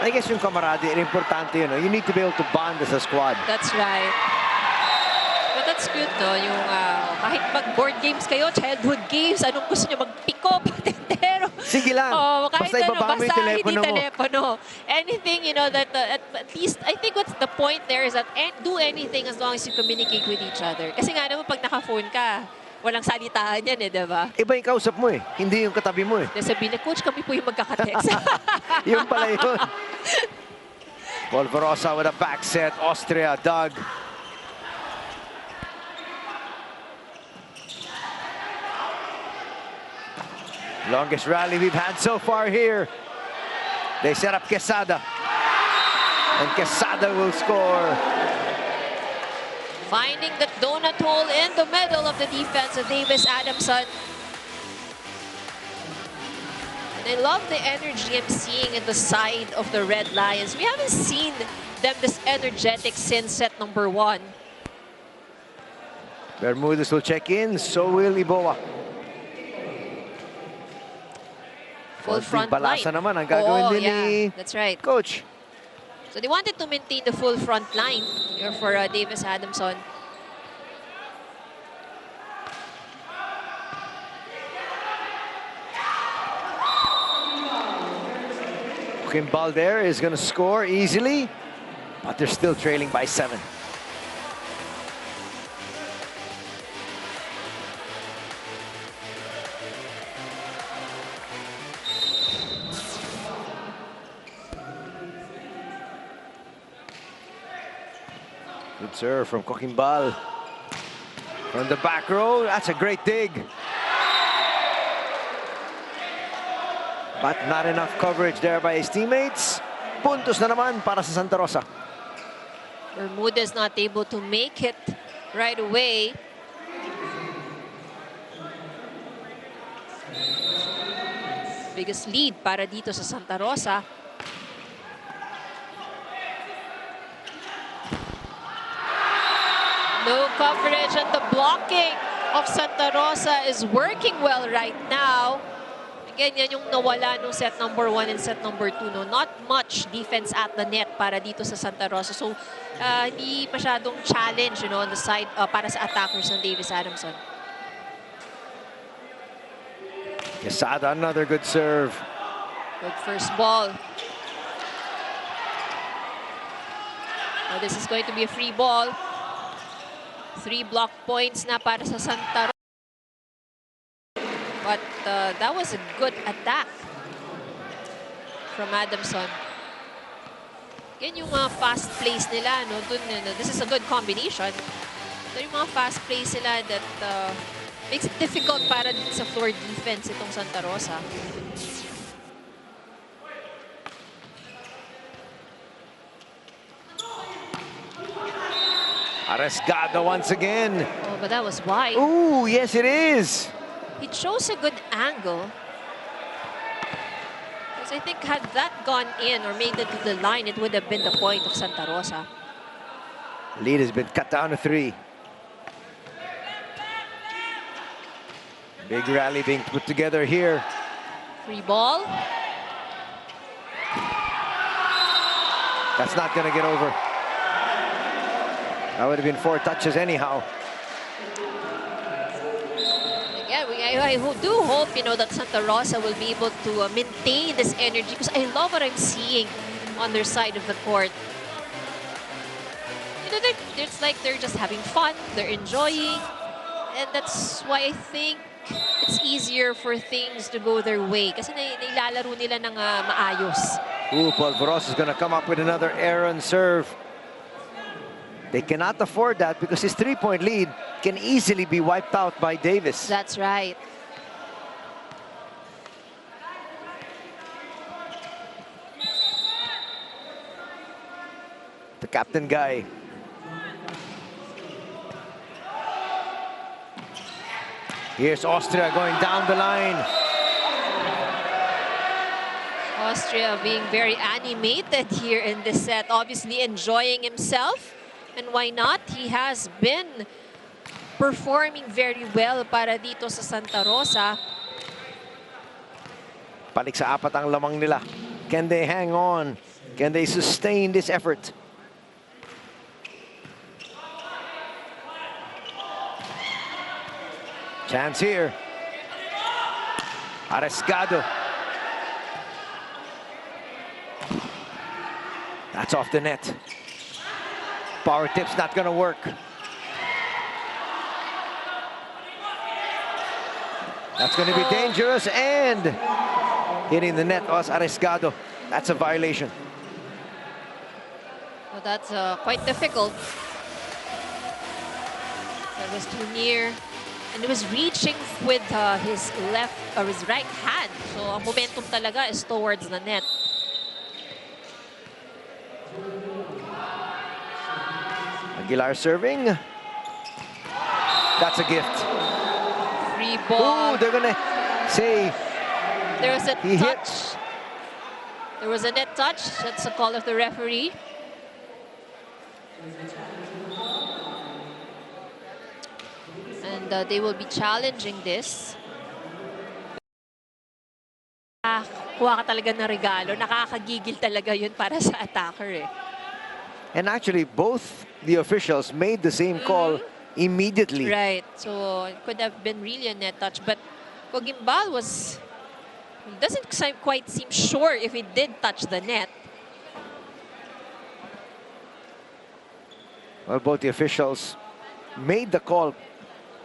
I guess yung camaraderie, importante yun. You need to be able to bond as a squad. That's right. But that's good, no? Yung kahit mag-board games kayo, childhood games, anong gusto nyo? Mag-pick-up, patintero. Sige lang. Oh, kahit Basta ibaba mo yung telepono mo. telepono. Anything, you know, that at least, I think what's the point there is that do anything as long as you communicate with each other. Kasi nga naman, pag naka-phone ka, walang salitaan yan eh, diba? Iba yung kausap mo eh, hindi yung katabi mo eh. Sabihin na, Coach, kami po yung magkakatext. Yung pala yun. Polvorosa with a back set. Austria, Doug. Longest rally we've had so far here. They set up Quesada. And Quesada will score. Finding the donut hole in the middle of the defense of Davies Adamson. And I love the energy I'm seeing in the side of the Red Lions. We haven't seen them this energetic since set number 1. Bermudez will check in, so will Iboa. Full front balasa line. naman ang gagawin din ni that's right. Coach. So they wanted to maintain the full front line here for Davies Adamson. Kimball there is going to score easily, but they're still trailing by 7. Good serve from Coquimbal. From the back row, that's a great dig. But not enough coverage there by his teammates. Puntos na naman para sa Santa Rosa. Bermuda is not able to make it right away. Biggest lead para dito sa Santa Rosa. No coverage, and the blocking of Santa Rosa is working well right now. Again, yan yung nawala nung set number 1 and set number 2. No? Not much defense at the net para dito sa Santa Rosa. So, hindi masyadong challenge, on the side para sa attackers ng Davies Adamson. Quesada, another good serve. Good first ball. Now this is going to be a free ball. 3 block points na para sa Santa Rosa. But that was a good attack from Adamson. Yan yung mga fast plays nila, no? This is a good combination. Ito yung mga fast plays nila that makes it difficult para sa floor defense itong Santa Rosa. Arescado once again. Oh, but that was wide. Ooh, yes it is. It shows a good angle. Because I think had that gone in or made it to the line, it would have been the point of Santa Rosa. Lead has been cut down to 3. Big rally being put together here. Free ball. That's not going to get over. That would have been 4 touches anyhow. Again, I do hope, that Santa Rosa will be able to maintain this energy, because I love what I'm seeing on their side of the court. It's like they're just having fun, they're enjoying, and that's why I think it's easier for things to go their way. Kasi nailalaro nila ng maayos. Ooh, Polvorosa is going to come up with another errant serve. They cannot afford that because his 3-point lead can easily be wiped out by Davis. That's right. The captain guy. Here's Austria going down the line. Austria being very animated here in this set, obviously enjoying himself. And why not? He has been performing very well para dito sa Santa Rosa. Balik sa 4 ang lamang nila. Can they hang on? Can they sustain this effort? Chance here. Arescado. That's off the net. Power tip's not going to work. That's going to be dangerous, and hitting the net was Arescado. That's a violation. Well, that's quite difficult. That was too near. And he was reaching with his left or his right hand. So ang momentum talaga is towards the net. Aguilar serving. That's a gift. Free ball. Ooh, they're gonna say There was a he touch. hit. There was a net touch. That's a call of the referee. And they will be challenging this. Kuha ka talaga ng regalo. Nakakagigil talaga yun para sa attacker eh. And actually, both the officials made the same call immediately. Right. So it could have been really a net touch. But Cogimbal doesn't quite seem sure if he did touch the net. Well, both the officials made the call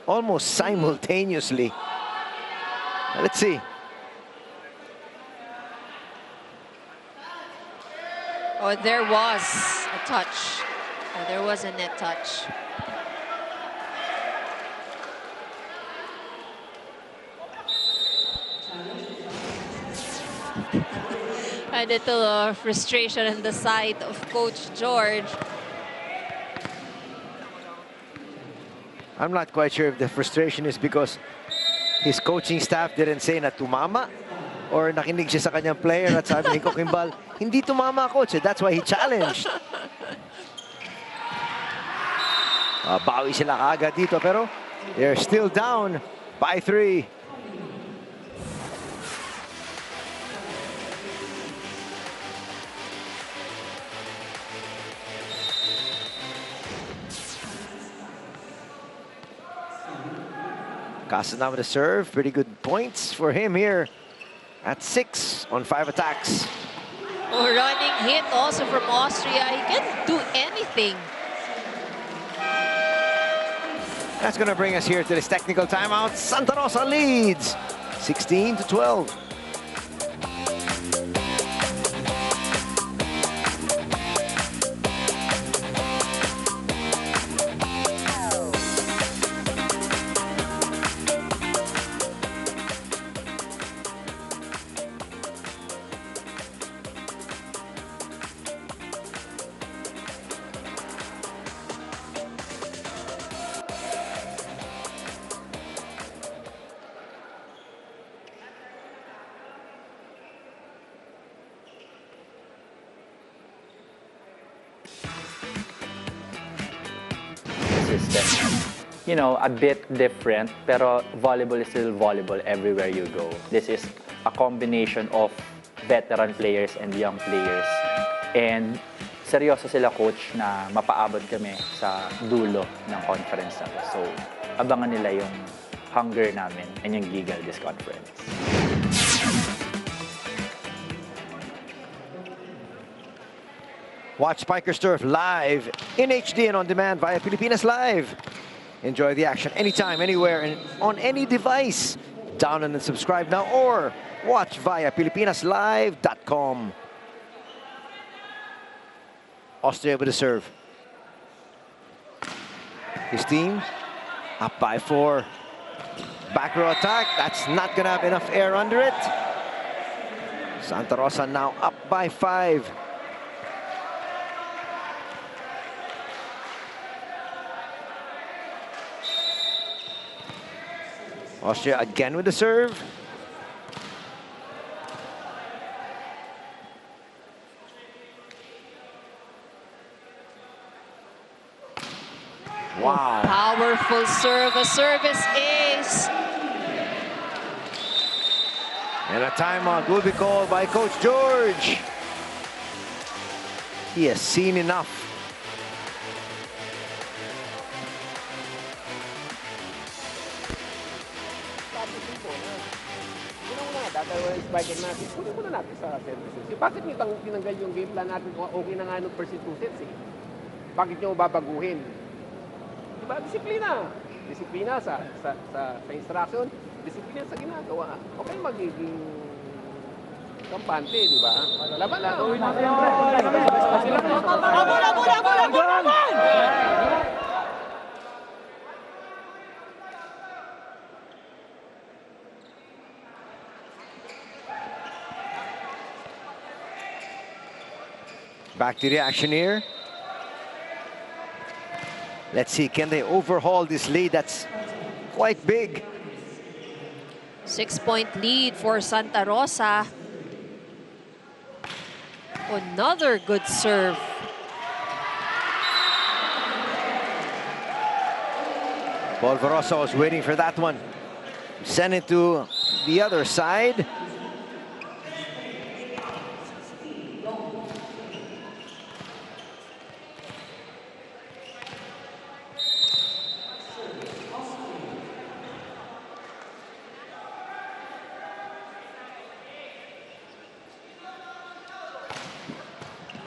almost simultaneously. Let's see. Oh, there was a touch. Oh, there was a net touch. A little frustration on the side of Coach George. I'm not quite sure if the frustration is because his coaching staff didn't say na tumama or nakinig siya sa kanyang player at sabi ni Coquimbal, hindi tumama, coach. That's why he challenged. Bawi sila kaagad dito pero they're still down by 3. Casa now with a serve. Pretty good points for him here at 6 on 5 attacks. Oh, running hit also from Austria. He can do anything. That's going to bring us here to this technical timeout. Santa Rosa leads 16-12. System. You know, a bit different, pero volleyball is still volleyball everywhere you go. This is a combination of veteran players and young players. And seryoso sila, coach, na mapaabot kami sa dulo ng conference na to. So, abangan nila yung hunger namin and yung giggle this conference. Watch Spikers Turf live in HD and on demand via Pilipinas Live. Enjoy the action anytime, anywhere, and on any device. Download and subscribe now or watch via PilipinasLive.com. Austria with a serve. His team up by 4. Back row attack. That's not going to have enough air under it. Santa Rosa now up by 5. Austria again with the serve. Wow. Powerful serve, a service ace. And a timeout will be called by Coach George. He has seen enough. Dadalawa yung spiker natin, kunin muna natin sa services. Bakit nyo tinanggal yung game plan natin? Okay na nga nung first 2 sets eh. Bakit nyo babaguhin? Diba? Disiplina. Disiplina sa instruction. Disiplina sa ginagawa. Okay magiging kampante, di ba? Laban na. Back to the action here. Let's see, can they overhaul this lead? That's quite big. 6-point lead for Santa Rosa. Another good serve. Polvorosa was waiting for that one. Send it to the other side.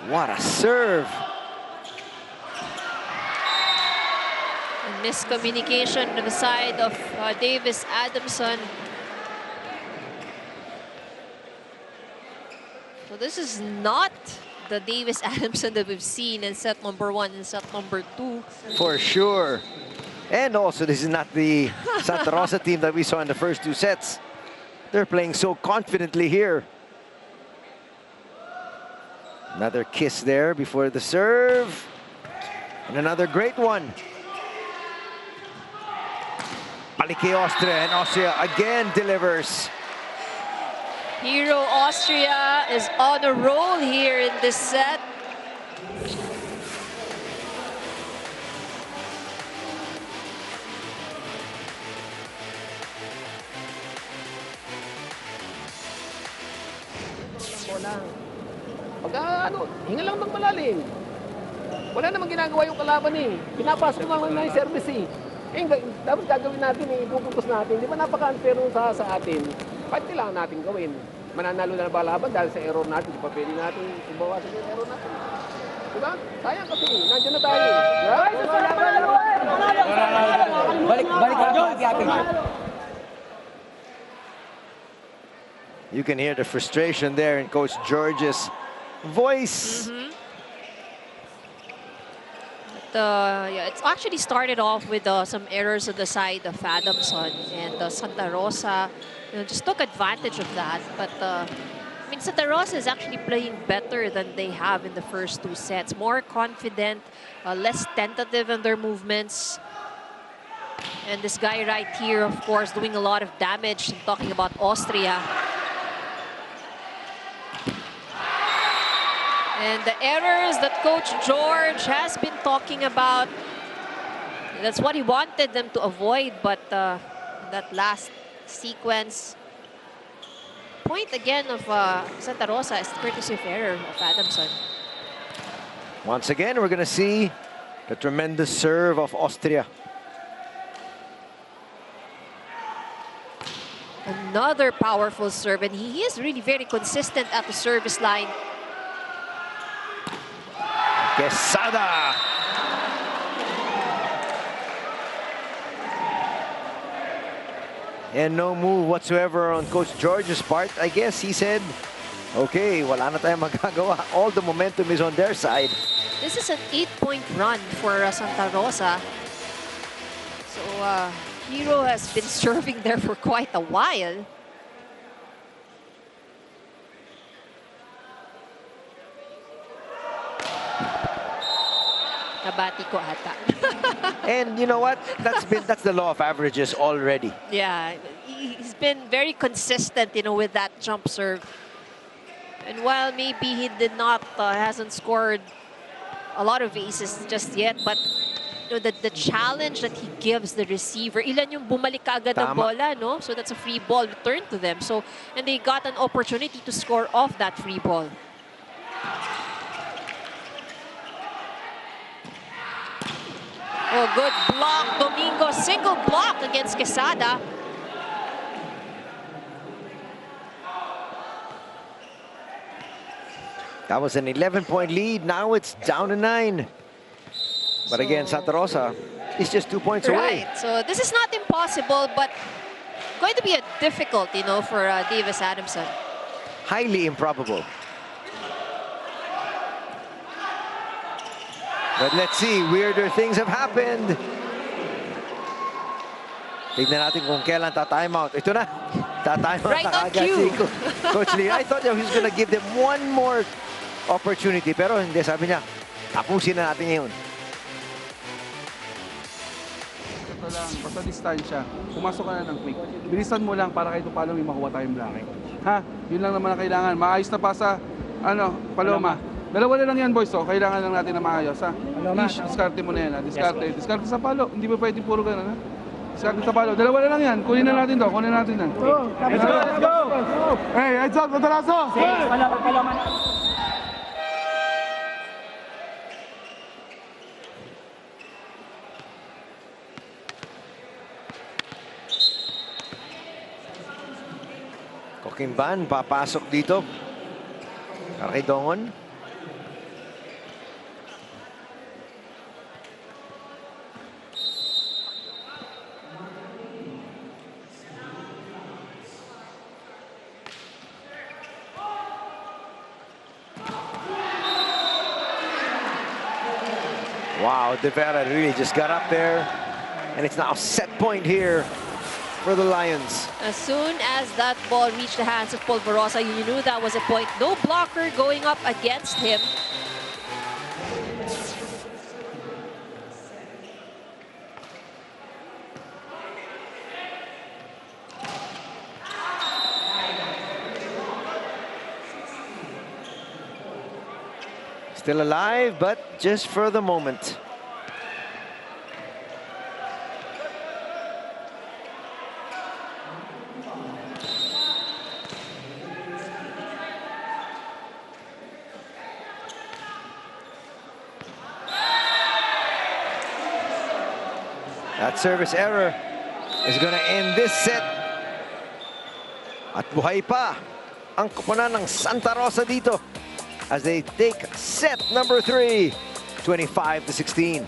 What a serve. And miscommunication on the side of Davies Adamson. So this is not the Davies Adamson that we've seen in set number 1 and set number 2. For sure. And also, this is not the Santa Rosa team that we saw in the first 2 sets. They're playing so confidently here. Another kiss there before the serve. And another great one. Palike Austria, and Austria again delivers. Hero Austria is on a roll here in this set. Pagka hinga lang ng malalim. Wala namang ginagawa yung kalaban eh. Pinapasok naman na yung service eh. Dapat gagawin natin eh, ipupuntos natin. Di ba napaka-unfair nung sa atin? Bakit kailangan natin gawin? Mananalo na ba laban dahil sa error natin? Di pa pwede natin ibawasan yung error natin. Diba? Sayang kasi, nandiyan na tayo. You can hear the frustration there in Coach George's voice. Yeah, it's actually started off with some errors on the side of Adamson, and Santa Rosa just took advantage of that. But I mean, Santa Rosa is actually playing better than they have in the first 2 sets. More confident, less tentative in their movements. And this guy right here, of course, doing a lot of damage. I'm talking about Austria. And the errors that Coach George has been talking about, that's what he wanted them to avoid, but that last sequence, point again of Santa Rosa is courtesy of error of Adamson. Once again, we're going to see the tremendous serve of Austria. Another powerful serve, and he is really very consistent at the service line. Quesada. And no move whatsoever on Coach George's part. I guess he said, okay, wala na tayong magagawa. All the momentum is on their side. This is an 8-point run for Santa Rosa. So Hero has been serving there for quite a while. Nabati ko ata. And you know what? That's the law of averages already. Yeah, he's been very consistent, with that jump serve. And while maybe he hasn't scored a lot of aces just yet, but the challenge that he gives the receiver, ilan yung bumalik agad ng bola, no? So that's a free ball returned to them. So, and they got an opportunity to score off that free ball. Oh, good block, Domingo. Single block against Quesada. That was an 11-point lead. Now it's down to 9. But again, Santa Rosa is just 2 points away. Right. So this is not impossible, but going to be a difficult, for Davies Adamson. Highly improbable. But let's see, weirder things have happened. Tignan natin kung kailan ta-timeout. Ito na. Ta-timeout right na on kagad cue. si Coach Lee. I thought he was going to give them one more opportunity. Pero hindi, sabi niya, tapusin na natin ngayon. Ito lang, basta distansya. Pumasok ka na ng quick. Bilisan mo lang para kahit paano may makuha tayong blocking. Ha? Yun lang naman ang kailangan. Maayos na pa sa, Paloma. Dalawa na lang yan, boys. So, kailangan lang natin na maayos, ha? Ish, diskarte mo na yan, ha? Diskarte. Yes, diskarte sa palo. Hindi ba pwede puro ganun, ha? Diskarte sa palo. Dalawa na lang yan. Kunin na natin to. Kunin natin na. Let's go! Let's go! Hey, heads up, Mataraso! Paloma. Kokimban, papasok dito. Para kay Dongon. Wow, De Vera really just got up there. And it's now set point here for the Lions. As soon as that ball reached the hands of Polvorosa, you knew that was a point. No blocker going up against him. Still alive, but just for the moment. That service error is going to end this set. At buhay pa ang koponan ng Santa Rosa dito as they take set number 3, 25-16.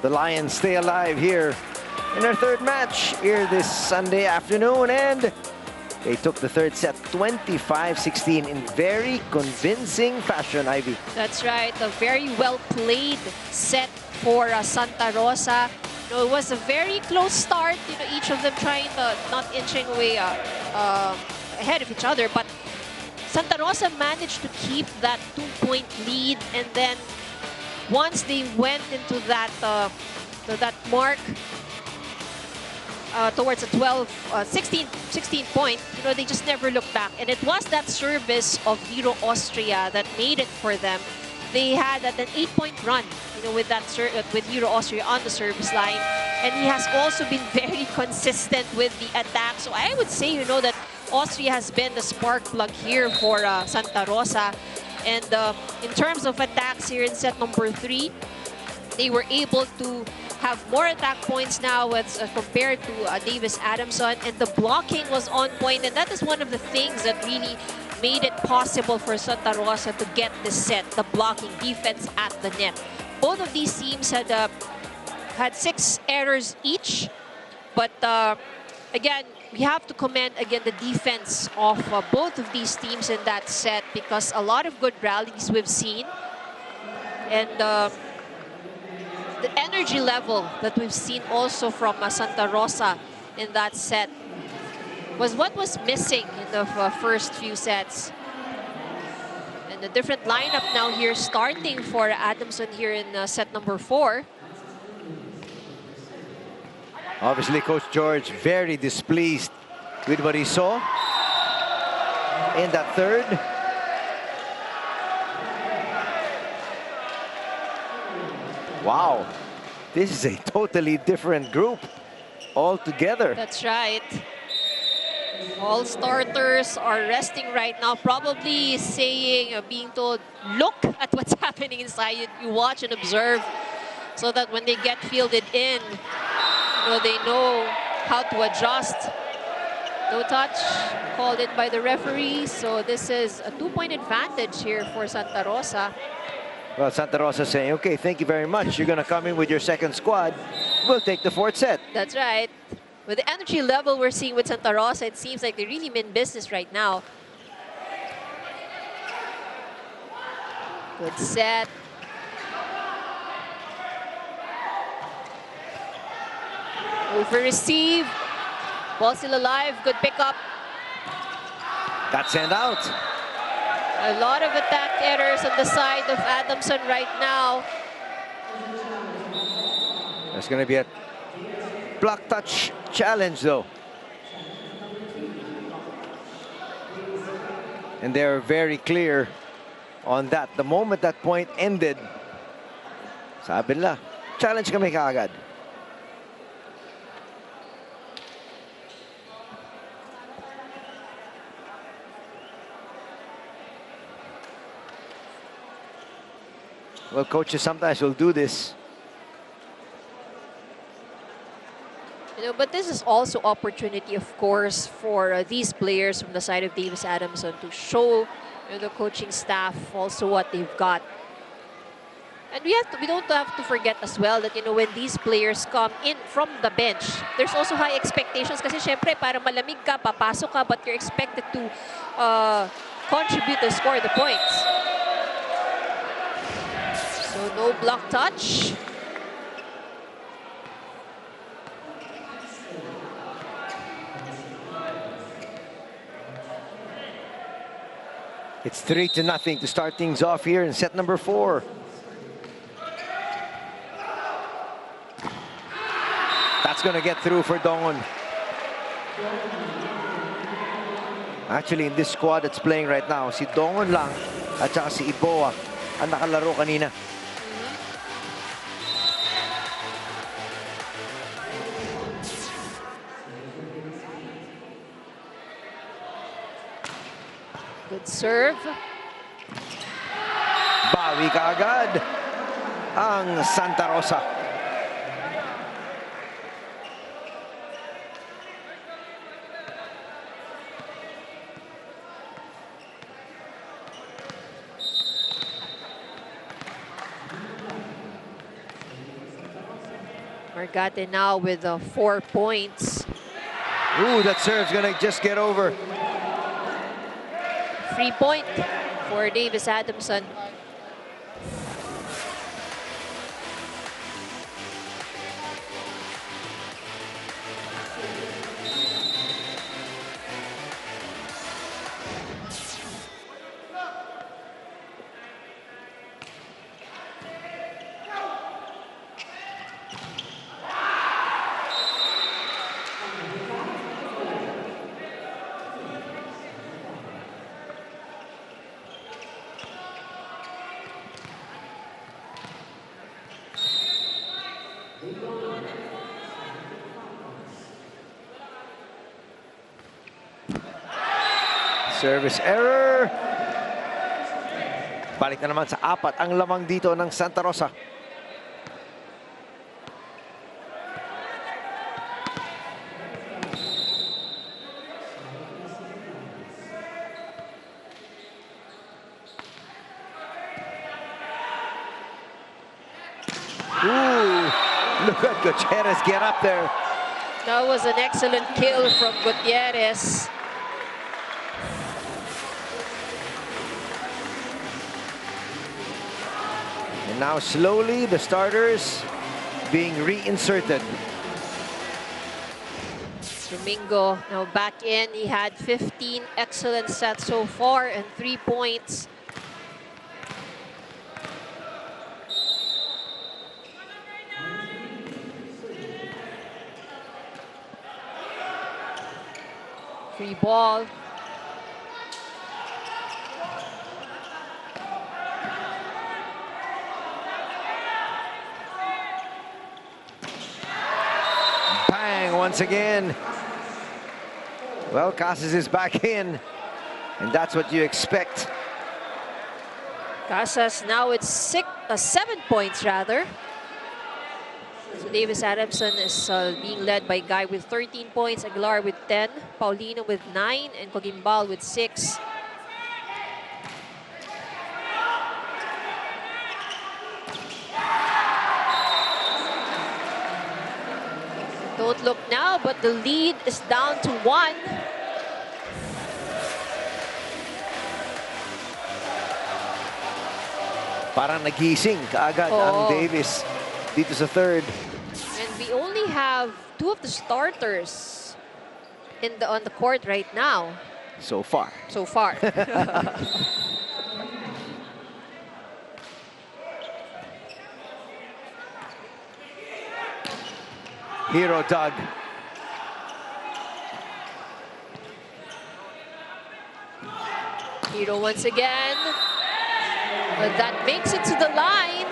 The Lions stay alive here in their third match here this Sunday afternoon, and they took the third set 25-16 in very convincing fashion, Ivy. That's right, a very well played set for Santa Rosa. You know, it was a very close start, you know, each of them trying to not inching away ahead of each other, but Santa Rosa managed to keep that 2-point lead, and then once they went into that mark towards a 16 point, you know, they just never looked back. And it was that service of Hero Austria that made it for them. They had an 8-point run, you know, with that with Hero Austria on the service line, and he has also been very consistent with the attack. So I would say, you know, that Austria has been the spark plug here for Santa Rosa. And in terms of attacks here in set number 3, they were able to have more attack points now as compared to Davies Adamson, and the blocking was on point, and that is one of the things that really made it possible for Santa Rosa to get this set, the blocking defense at the net. Both of these teams had 6 errors each, but again, we have to commend again the defense of both of these teams in that set, because a lot of good rallies we've seen, and the energy level that we've seen also from Santa Rosa in that set was what was missing in the first few sets. And a different lineup now here starting for Adamson here in set number 4. Obviously, Coach George very displeased with what he saw in that third. Wow, this is a totally different group altogether. That's right. All starters are resting right now, probably saying, being told, look at what's happening inside. You watch and observe, so that when they get fielded in, you know, they know how to adjust. No touch called in by the referee. So this is a 2-point advantage here for Santa Rosa. Well, Santa Rosa saying, okay, thank you very much. You're going to come in with your second squad. We'll take the fourth set. That's right. With the energy level we're seeing with Santa Rosa, it seems like they really mean business right now. Good set. Over receive. Ball still alive. Good pickup. Got sent out. A lot of attack errors on the side of Adamson right now. There's going to be a block touch challenge, though. And they're very clear on that. The moment that point ended, sabi nila, challenge kami kaagad. Well, coaches sometimes will do this. You know, but this is also opportunity, of course, for these players from the side of Davies Adamson to show the coaching staff also what they've got. And we don't have to forget as well that, you know, when these players come in from the bench, there's also high expectations kasi syempre para malamig ka, papasok ka, but you're expected to contribute and score the points. So no block touch. It's 3-0 to start things off here in set number 4. That's going to get through for Dongon. Actually, in this squad that's playing right now, si Dongon lang at saka si Iboa ang nakalaro kanina. Good serve. Bawi kaagad ang Santa Rosa. Margate now with 4 points. Ooh, that serve's gonna just get over. 3 point for Davies Adamson. Service error. Balik na naman sa 4 ang lamang dito ng Santa Rosa. Ooh, look at Gutierrez get up there. That was an excellent kill from Gutierrez. And now slowly the starters being reinserted. Domingo now back in. He had 15 excellent sets so far and 3 points. Free ball. Once again. Well, Casas is back in, and that's what you expect. Casas now it's 7 points rather. So Davies Adamson is being led by Guy with 13 points, Aguilar with 10, Paulino with 9, and Cogimbal with 6. Don't look now, but the lead is down to 1. Parang nagising kaagad ang Davies dito sa third. And we only have 2 of the starters on the court right now. So far. So far. Hero Doug. Hero once again. But that makes it to the line.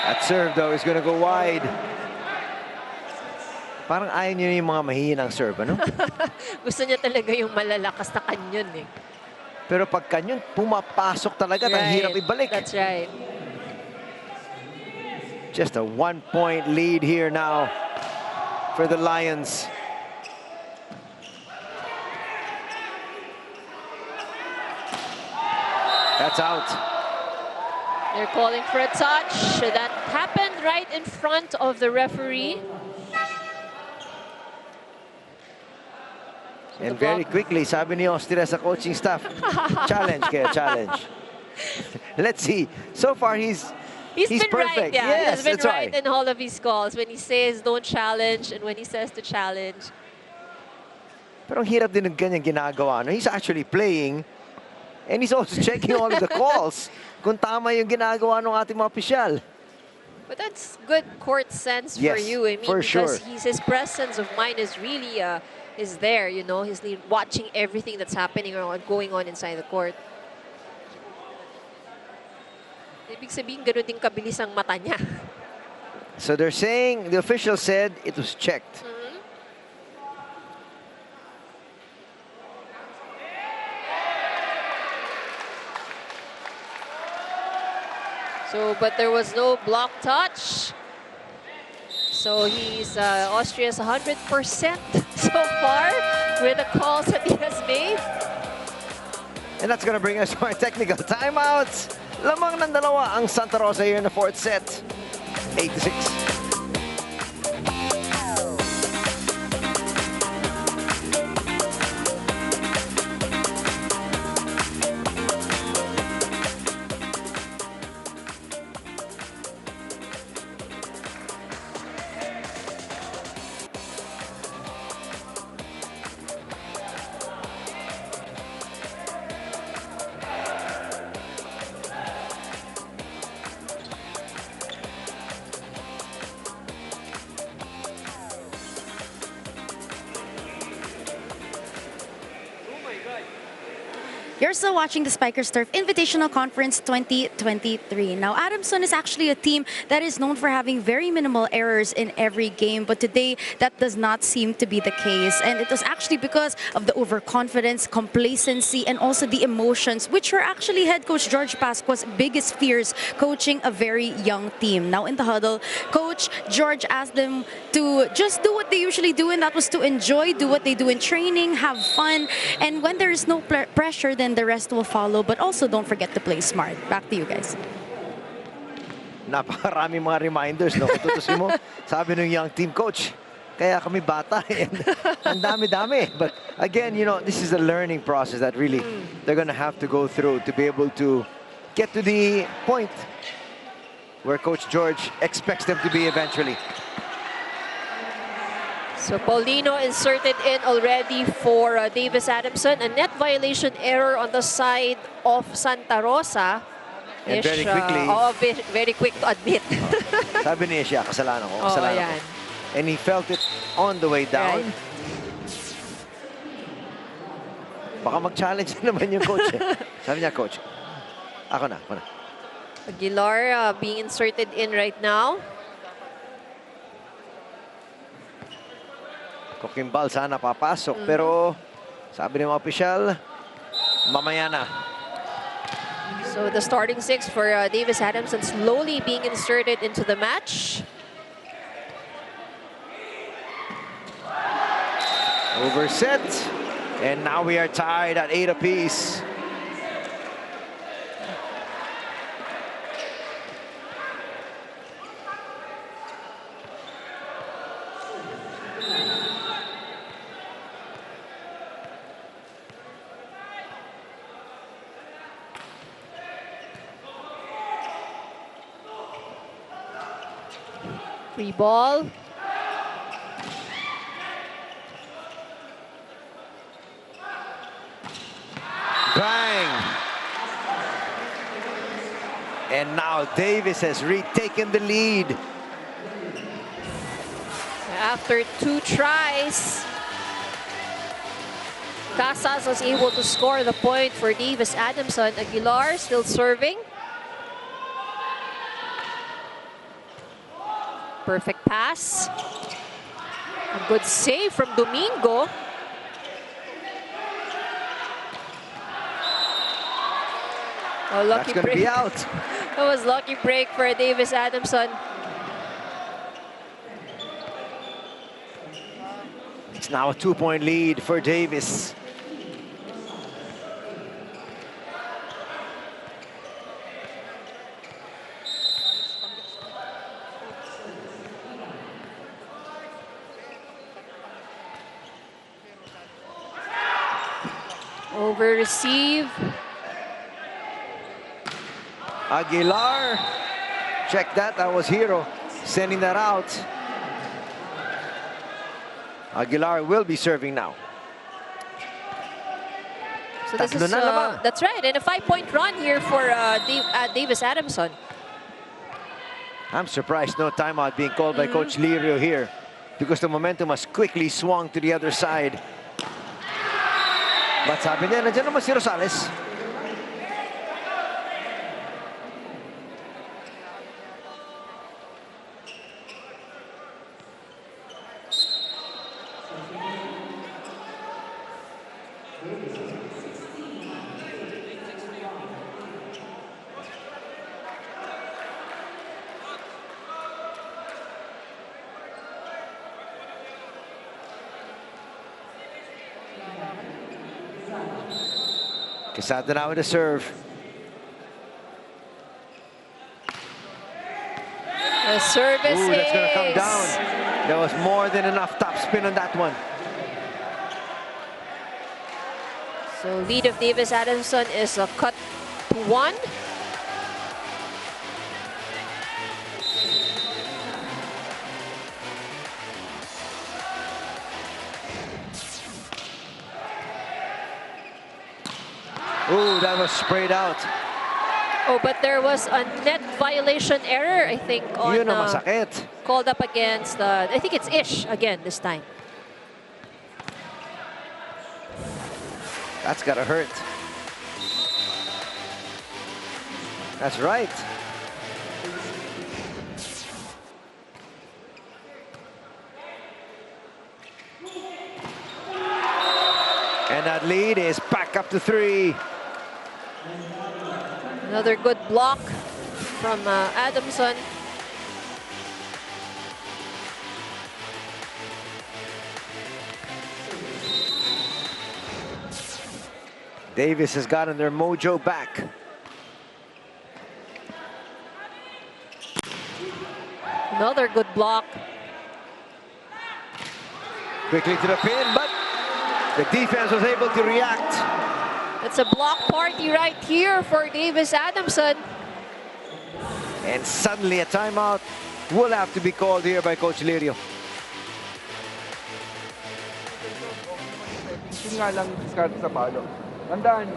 That serve though is gonna go wide. Parang ayaw niyo yung mga mahihinang serve, ano? Gusto niya talaga yung malalakas na kanyon eh. Pero pag kanyon, pumapasok talaga at ang hirap ibalik. That's right. Just a 1-point lead here now for the Lions. That's out. They're calling for a touch. That happened right in front of the referee. And very quickly, sabi ni Ostira sa coaching staff, challenge kaya, challenge. Let's see. So far, he's been perfect. Right, yeah. Yes, He's been that's right right. in all of his calls when he says don't challenge and when he says to challenge. Pero ang hirap din ng ganyang ginagawa. No? He's actually playing and he's also checking all of the calls kung tama yung ginagawa ng ating mga opisyal. But that's good court sense Yes, for you. I mean, for because sure. his presence of mind is really is there, you know. He's watching everything that's happening or going on inside the court. Ibig sabihin, ganun din kabilis ang mata niya. So they're saying, the official said it was checked. So, but there was no block touch. So he's Austria's 100% so far with the calls that he has made. And that's going to bring us to our technical timeouts. Lamang ng dalawa ang Santa Rosa here in the fourth set. 8-6. You're still watching the Spikers Turf Invitational Conference 2023. Now, Adamson is actually a team that is known for having very minimal errors in every game, but today that does not seem to be the case. And it was actually because of the overconfidence, complacency, and also the emotions, which were actually head coach George Pascua's biggest fears coaching a very young team. Now, in the huddle, Coach George asked them to just do what they usually do, and that was to enjoy, do what they do in training, have fun, and when there is no pressure, then the rest will follow, but also don't forget to play smart. Back to you guys. Napakaraming mga reminders, no? Kung tutusin mo, sabi ng young team coach, kaya kami bata, and ang dami-dami. But again, you know, this is a learning process that really they're going to have to go through to be able to get to the point where Coach George expects them to be eventually. So Paulino inserted in already for Davies Adamson. A net violation error on the side of Santa Rosa. And very quickly. Very quick to admit. Sabi niya siya, kasalanan ko, kasalanan ko. And he felt it on the way down. Right. Baka mag-challenge na naman yung coach. Sabi niya, coach, ako na. Aguilar being inserted in right now. Coquimbal sana papasok, pero sabi ng mga opisyal, mamaya na. So the starting 6 for Davies Adamson slowly being inserted into the match. Overset, and now we are tied at 8 apiece. Free ball. Bang! And now Davies has retaken the lead. After 2 tries, Casas was able to score the point for Davies Adamson. Aguilar still serving. Perfect pass. A good save from Domingo. Oh, lucky That's going to break. be out. That was lucky break for Davies Adamson. It's now a 2-point lead for Davies. Over receive. Aguilar, check that was Hero sending that out. Aguilar will be serving now. So this is, that's right, and a 5-point run here for Davies Adamson. I'm surprised no timeout being called by Coach Lirio here, because the momentum has quickly swung to the other side. But sabi niya, nandiyan naman si Rosales. Quesada now with a serve. The service Ooh, that's going to come ace. down. There was more than enough top spin on that one. So lead of Davies Adamson is cut to 1. Ooh, that was sprayed out. Oh, but there was a net violation error, I think, on Yun ang masakit. called up against, I think it's Ish again this time. That's gotta hurt. That's right. And that lead is back up to 3. Another good block from Adamson. Davies has gotten their mojo back. Another good block. Quickly to the pin, but the defense was able to react. It's a block party right here for Davies Adamson. And suddenly a timeout will have to be called here by Coach Lirio. Yun nga lang discard sa palo. Tandaan,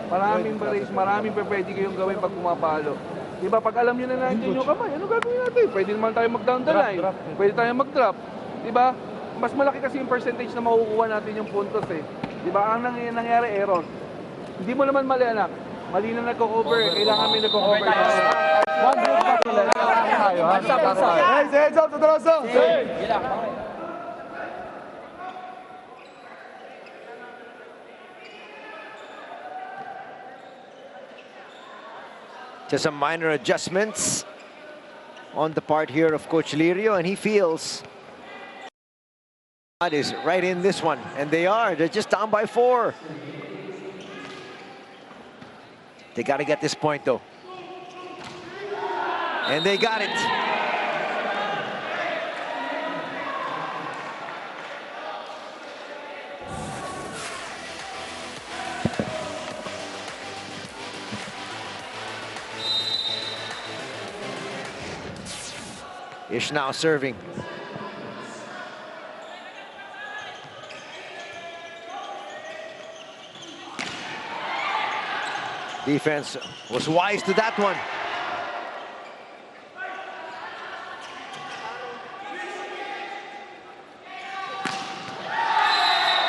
maraming race, maraming pwede kayong gawin pag pumapalo. Diba, pag alam nyo na natin yung kamay, ano gagawin natin? Pwede naman tayo mag-down the line. Pwede tayo mag-drop. Diba? Mas malaki kasi yung percentage na makukuha natin yung puntos eh. Diba? Ang nangyari, Aaron, hindi mo naman mali, anak. Mali na nagko-cover. Kailangan may nagko-cover. One group pa sila. Tayo, ha? Hey, heads up, Santa Rosa! Just some minor adjustments on the part here of Coach Lirio, and he feels that is right in this one, and they are. They're just down by 4. They got to get this point though, and they got it. Ish now serving. Defense was wise to that one.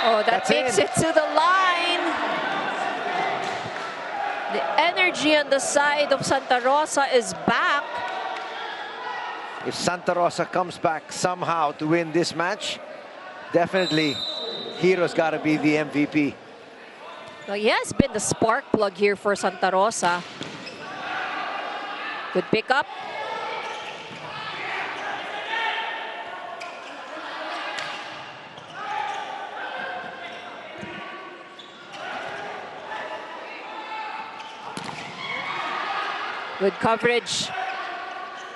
Oh, that That's makes in. it to the line. The energy on the side of Santa Rosa is back. If Santa Rosa comes back somehow to win this match, definitely Hero's got to be the MVP. Well, he has been the spark plug here for Santa Rosa. Good pickup. Good coverage.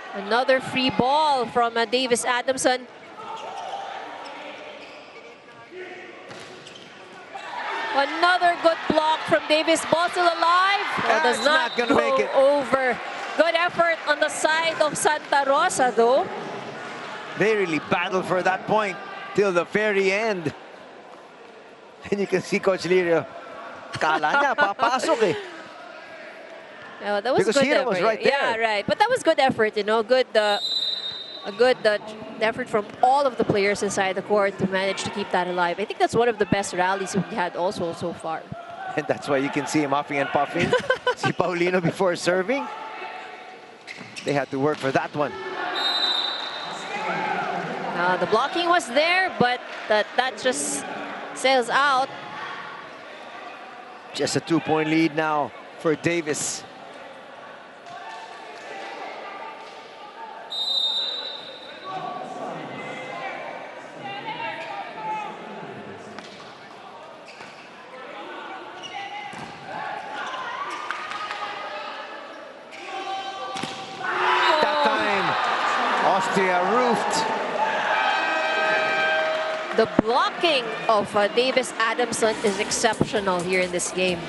Another free ball from Davies Adamson. Another good block from Davies. Ball still alive. Oh, does it's not not gonna go make it. over. Good effort on the side of Santa Rosa, though. They really battled for that point till the very end. And you can see Coach Lirio, kala niya, papasok eh. Yeah, that was Because good Hero effort. was right Yeah, there. right. But that was good effort, you know. Good, a good effort from all of the players inside the court to manage to keep that alive. I think that's one of the best rallies we had also so far. And that's why you can see him huffing and puffing. See Paulino before serving. They had to work for that one. The blocking was there, but that just sails out. Just a 2-point lead now for Davis. That time, Austria roofed. The blocking of Davies Adamson is exceptional here in this game.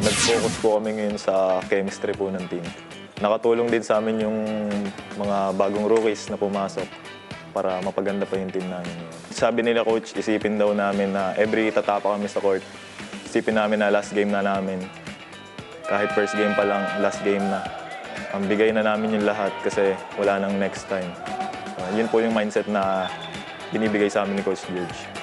Nag-focus po kami ngayon sa chemistry po ng team. Nakatulong din sa amin yung mga bagong rookies na pumasok para mapaganda pa yung team namin. Sabi nila coach, isipin daw namin na every tatapa kami sa court, isipin namin na last game na namin. Kahit first game pa lang, last game na. Ang bigay na namin yung lahat kasi wala nang next time. Yun po yung mindset na binibigay sa amin ni Coach George.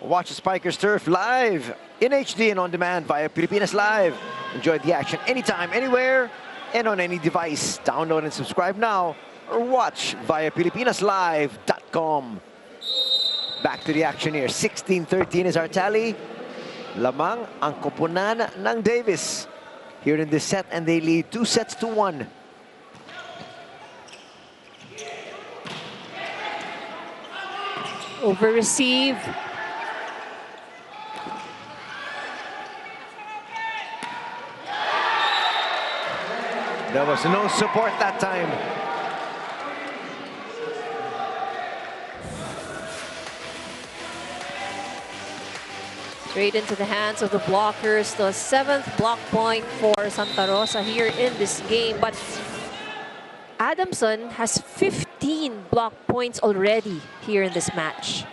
Watch the Spikers Turf live in HD and on demand via Pilipinas Live. Enjoy the action anytime, anywhere, and on any device. Download and subscribe now or watch via PilipinasLive.com. Back to the action here. 16-13 is our tally. Lamang ang koponan ng Davis here in this set, and they lead 2-1. Over receive. There was no support that time. Straight into the hands of the blockers. The 7th block point for Santa Rosa here in this game. But Adamson has 15 block points already here in this match.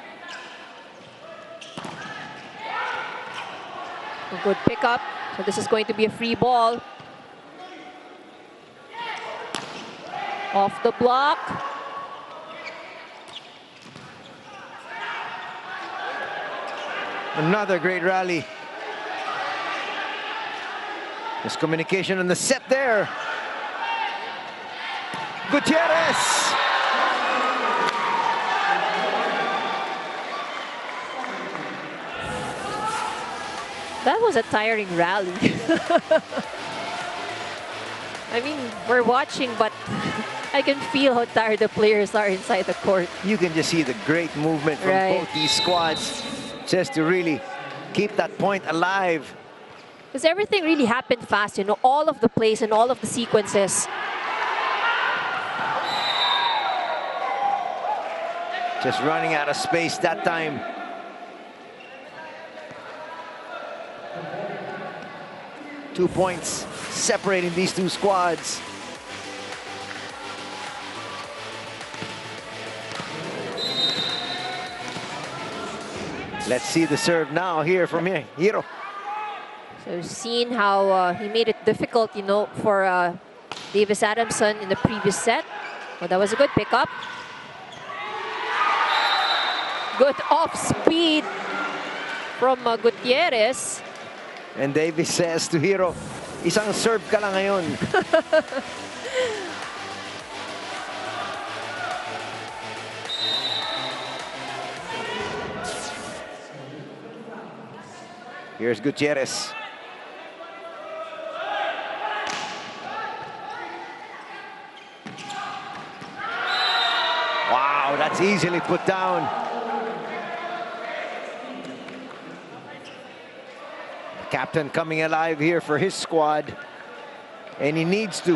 A good pickup. So this is going to be a free ball. Off the block. Another great rally. Miscommunication on the set there. Gutierrez! That was a tiring rally. I mean, we're watching, but I can feel how tired the players are inside the court. You can just see the great movement from both these squads just to really keep that point alive. Because everything really happened fast, you know, all of the plays and all of the sequences. Just running out of space that time. Two points separating these two squads. Let's see the serve now here from Hiro. So we've seen how he made it difficult, you know, for Davies Adamson in the previous set. Well, that was a good pickup. Good off speed from Gutierrez. And Davies says to Hiro, isang serve ka lang ngayon. Here's Gutierrez. Wow, that's easily put down. Captain coming alive here for his squad, and he needs to.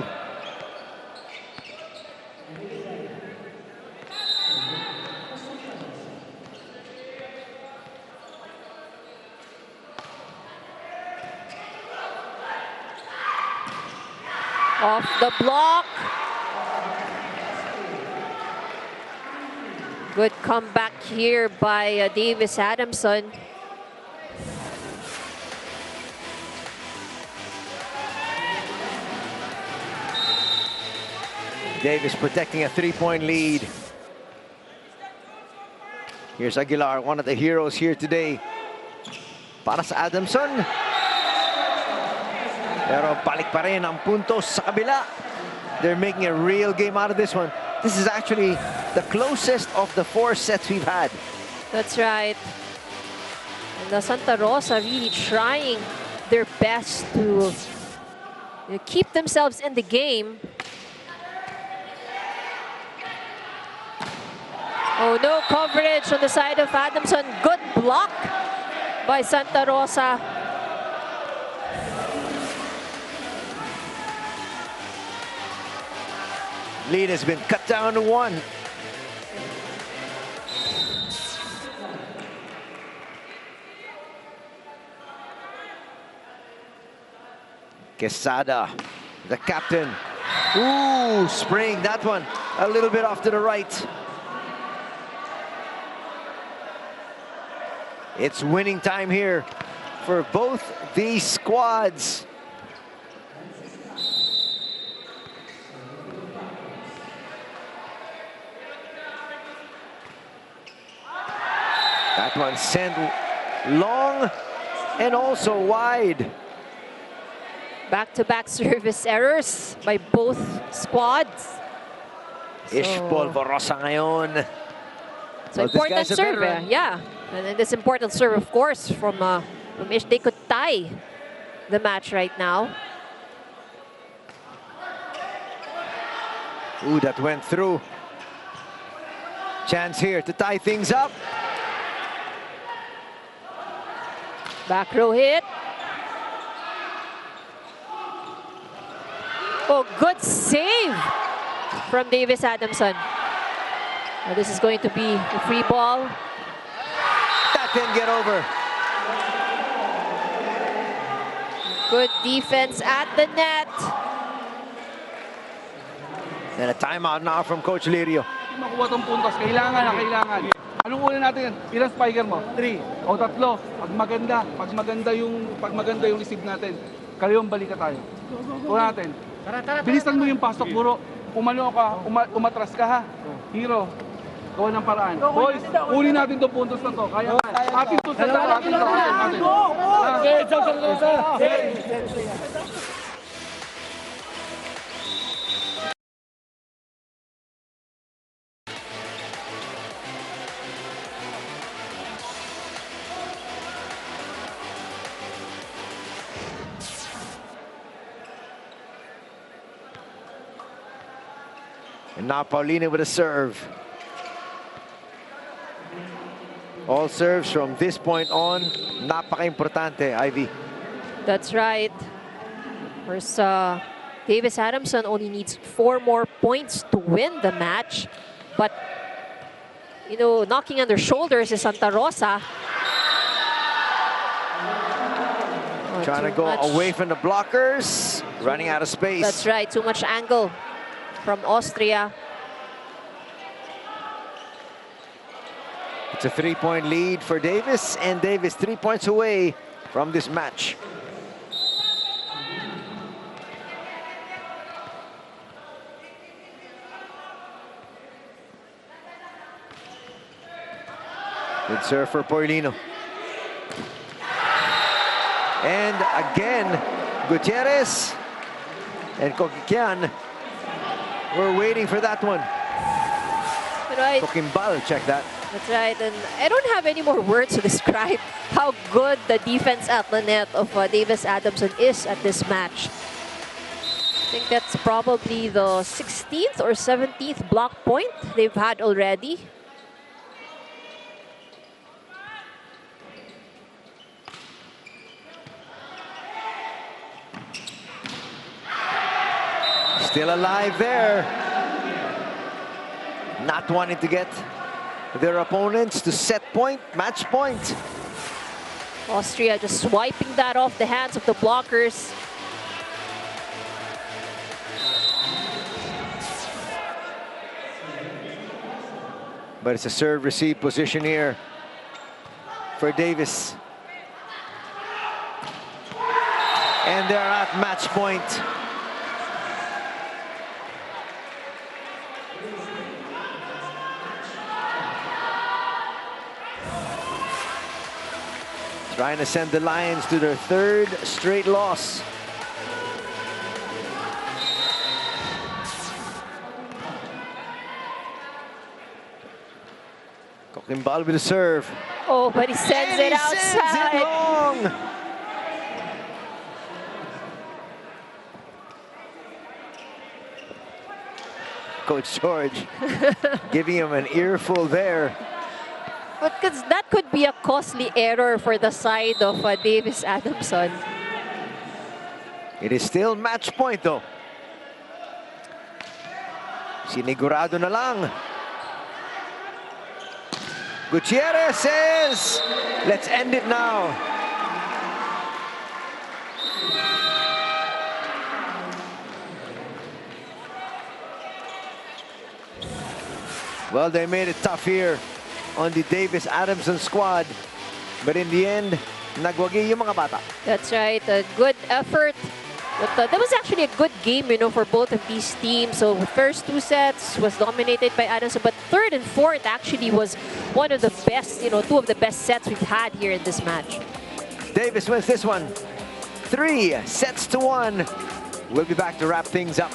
Off the block. Good comeback here by Davies Adamson. Davies protecting a three-point lead. Here's Aguilar, one of the heroes here today. Para sa Adamson. Pero balik pa rin ang puntos sa kabila. They're making a real game out of this one. This is actually the closest of the 4 sets we've had. That's right. And the Santa Rosa really trying their best to keep themselves in the game. Oh, no coverage on the side of Adamson. Good block by Santa Rosa. Lead has been cut down to 1. Quesada, the captain. Ooh, spraying that one a little bit off to the right. It's winning time here for both these squads. That one sent long and also wide. Back-to-back service errors by both squads. Ish Polvorosa ngayon. So important serve, yeah. And this important serve, of course, from Ish. They could tie the match right now. Ooh, that went through. Chance here to tie things up. Back row hit. Oh, good save from Davies Adamson. Now this is going to be a free ball. That didn't get over. Good defense at the net. And a timeout now from Coach Lirio. makuha tong puntos, kailangan. Anong una natin yan? Ilang spiker mo? 3 o 3. Pag maganda yung receive natin, kayo ang balikan tayo. Una natin. Bilisan mo yung pasok, puro. Umatras ka ha. Hero, gawa ng paraan. Boys, uli natin itong puntos na to. Kaya atin to sa atin. And now Paulina with a serve. All serves from this point on, napaka-importante, Ivy. That's right. First, Davies Adamson only needs 4 more points to win the match. But, you know, knocking on their shoulders is Santa Rosa. Trying to go away from the blockers, running out of space. That's right, too much angle from Austria. It's a 3-point lead for Davis, and Davis 3 points away from this match. Good serve for Paulino. And again, Gutierrez and Coquiquian were waiting for that one. Right. Coquimbal, check that. That's right, and I don't have any more words to describe how good the defense at the net of Davies Adamson is at this match. I think that's probably the 16th or 17th block point they've had already. Still alive there. Not wanting to get their opponents to set point, match point. Austria just swiping that off the hands of the blockers. But it's a serve-receive position here for Davis. And they're at match point. Trying to send the Lions to their 3rd straight loss. Coquimbal with a serve. Oh, but he sends it outside. Sends it long. Coach George giving him an earful there. But that could be a costly error for the side of Davies Adamson. It is still match point though. Sinigurado na lang. Gutierrez says, let's end it now. Well, they made it tough here on the Davies Adamson squad. But in the end, nagwagi yung mga bata. That's right, a good effort. But that was actually a good game, you know, for both of these teams. So the first 2 sets was dominated by Adamson, but 3rd and 4th actually was one of the best, you know, 2 of the best sets we've had here in this match. Davis wins this one. 3-1. We'll be back to wrap things up.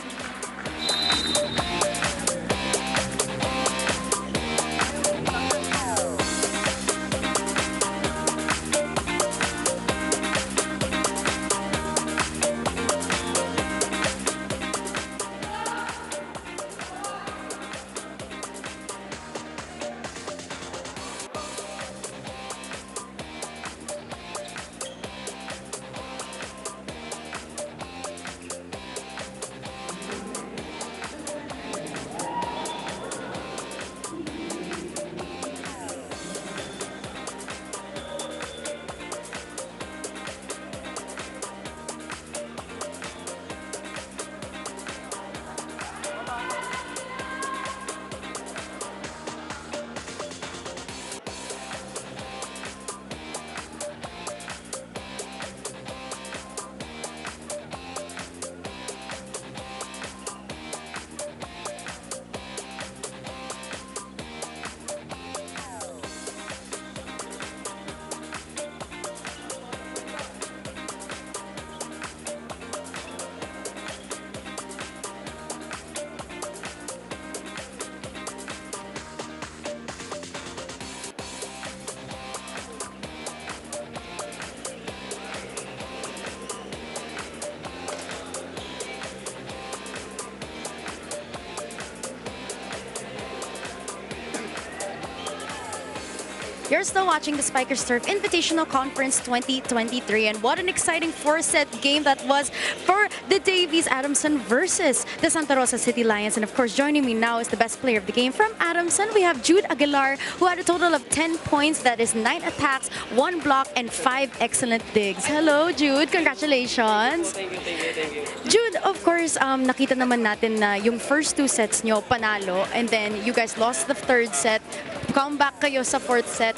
You're still watching the Spikers Turf Invitational Conference 2023, and what an exciting four-set game that was for the Davies Adamson versus the Santa Rosa City Lions. And of course, joining me now is the best player of the game from Adamson. We have Jude Aguilar, who had a total of 10 points. That is 9 attacks, 1 block, and 5 excellent digs. Hello, Jude. Congratulations. Thank you. Jude, of course, nakita naman natin na yung first 2 sets nyo panalo, and then you guys lost the third set. Comeback kayo sa fourth set.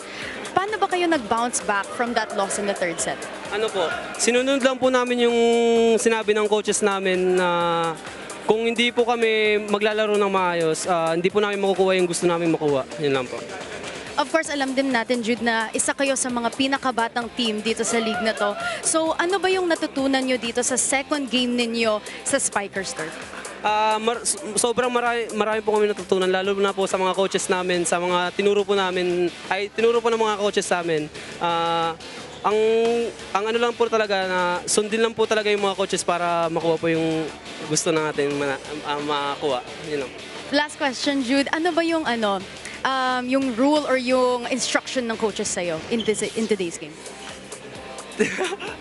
Paano ba kayo nag-bounce back from that loss in the third set? Ano po, sinunod lang po namin yung sinabi ng coaches namin na kung hindi po kami maglalaro ng maayos, hindi po namin makukuha yung gusto namin makuha. Yun lang po. Of course, alam din natin, Jude, na isa kayo sa mga pinakabatang team dito sa league na to. So, ano ba yung natutunan nyo dito sa second game ninyo sa Spikers Turf? Sobrang marami po kami natutunan, lalo na po sa mga coaches namin, sa mga tinuro po ng mga coaches sa amin. Ang ano lang po talaga, na sundin lang po talaga yung mga coaches para makuha po yung gusto natin makuha. Yun lang. Last question, Jude. Ano ba yung yung rule or yung instruction ng coaches sa'yo in today's game?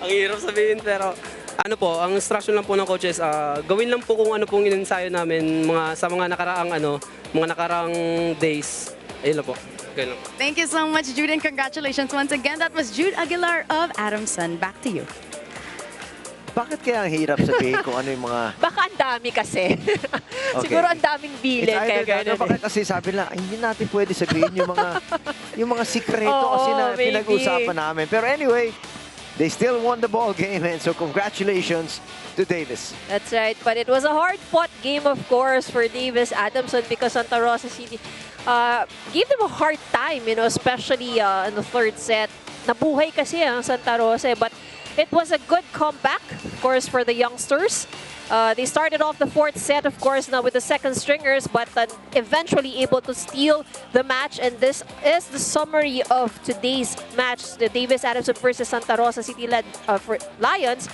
Ang hirap sabihin, pero ano po, ang instruction lang po ng coaches, gawin lang po kung ano pong inensayo namin sa mga nakaraang days. Ayun lang po. Okay lang. Thank you so much, Jude, and congratulations once again. That was Jude Aguilar of Adamson. Back to you. Bakit kaya ang hirap sabihin kung ano yung mga... Baka ang dami kasi. Siguro ang daming bilin. Kaya gano'n. Baka kasi sabi nila, hindi natin pwede sabihin yung mga sikreto kasi na pinag-usapan namin. Pero anyway, they still won the ball game, and so congratulations to Davis. That's right. But it was a hard-fought game, of course, for Davies Adamson because Santa Rosa City gave them a hard time, especially in the third set. Nabuhay kasi ang Santa Rosa, but it was a good comeback, of course, for the youngsters. They started off the fourth set, of course, now with the second stringers, but eventually able to steal the match. And this is the summary of today's match, the Davies Adamson versus Santa Rosa City Lions.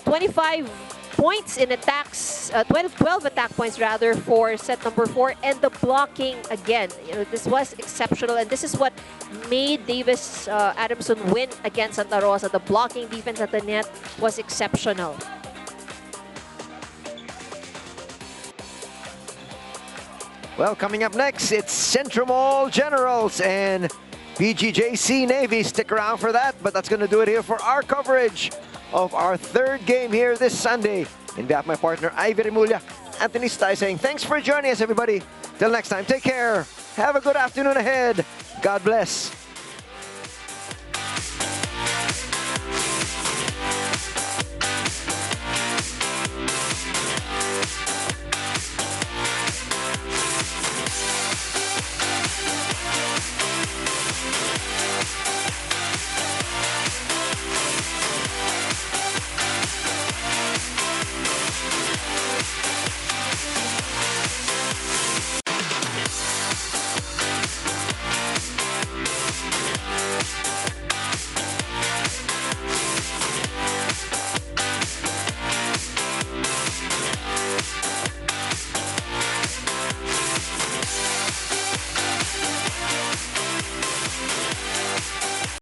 25 points in attacks, 12 attack points rather for set number 4, and the blocking again. This was exceptional, and this is what made Davies Adamson win against Santa Rosa. The blocking defense at the net was exceptional. Well, coming up next, it's Central Mall Generals and BGJC Navy. Stick around for that, but that's going to do it here for our coverage of our third game here this Sunday. In behalf of my partner, Ivy Remulla, Anthony Stay saying thanks for joining us, everybody. Till next time, take care. Have a good afternoon ahead. God bless.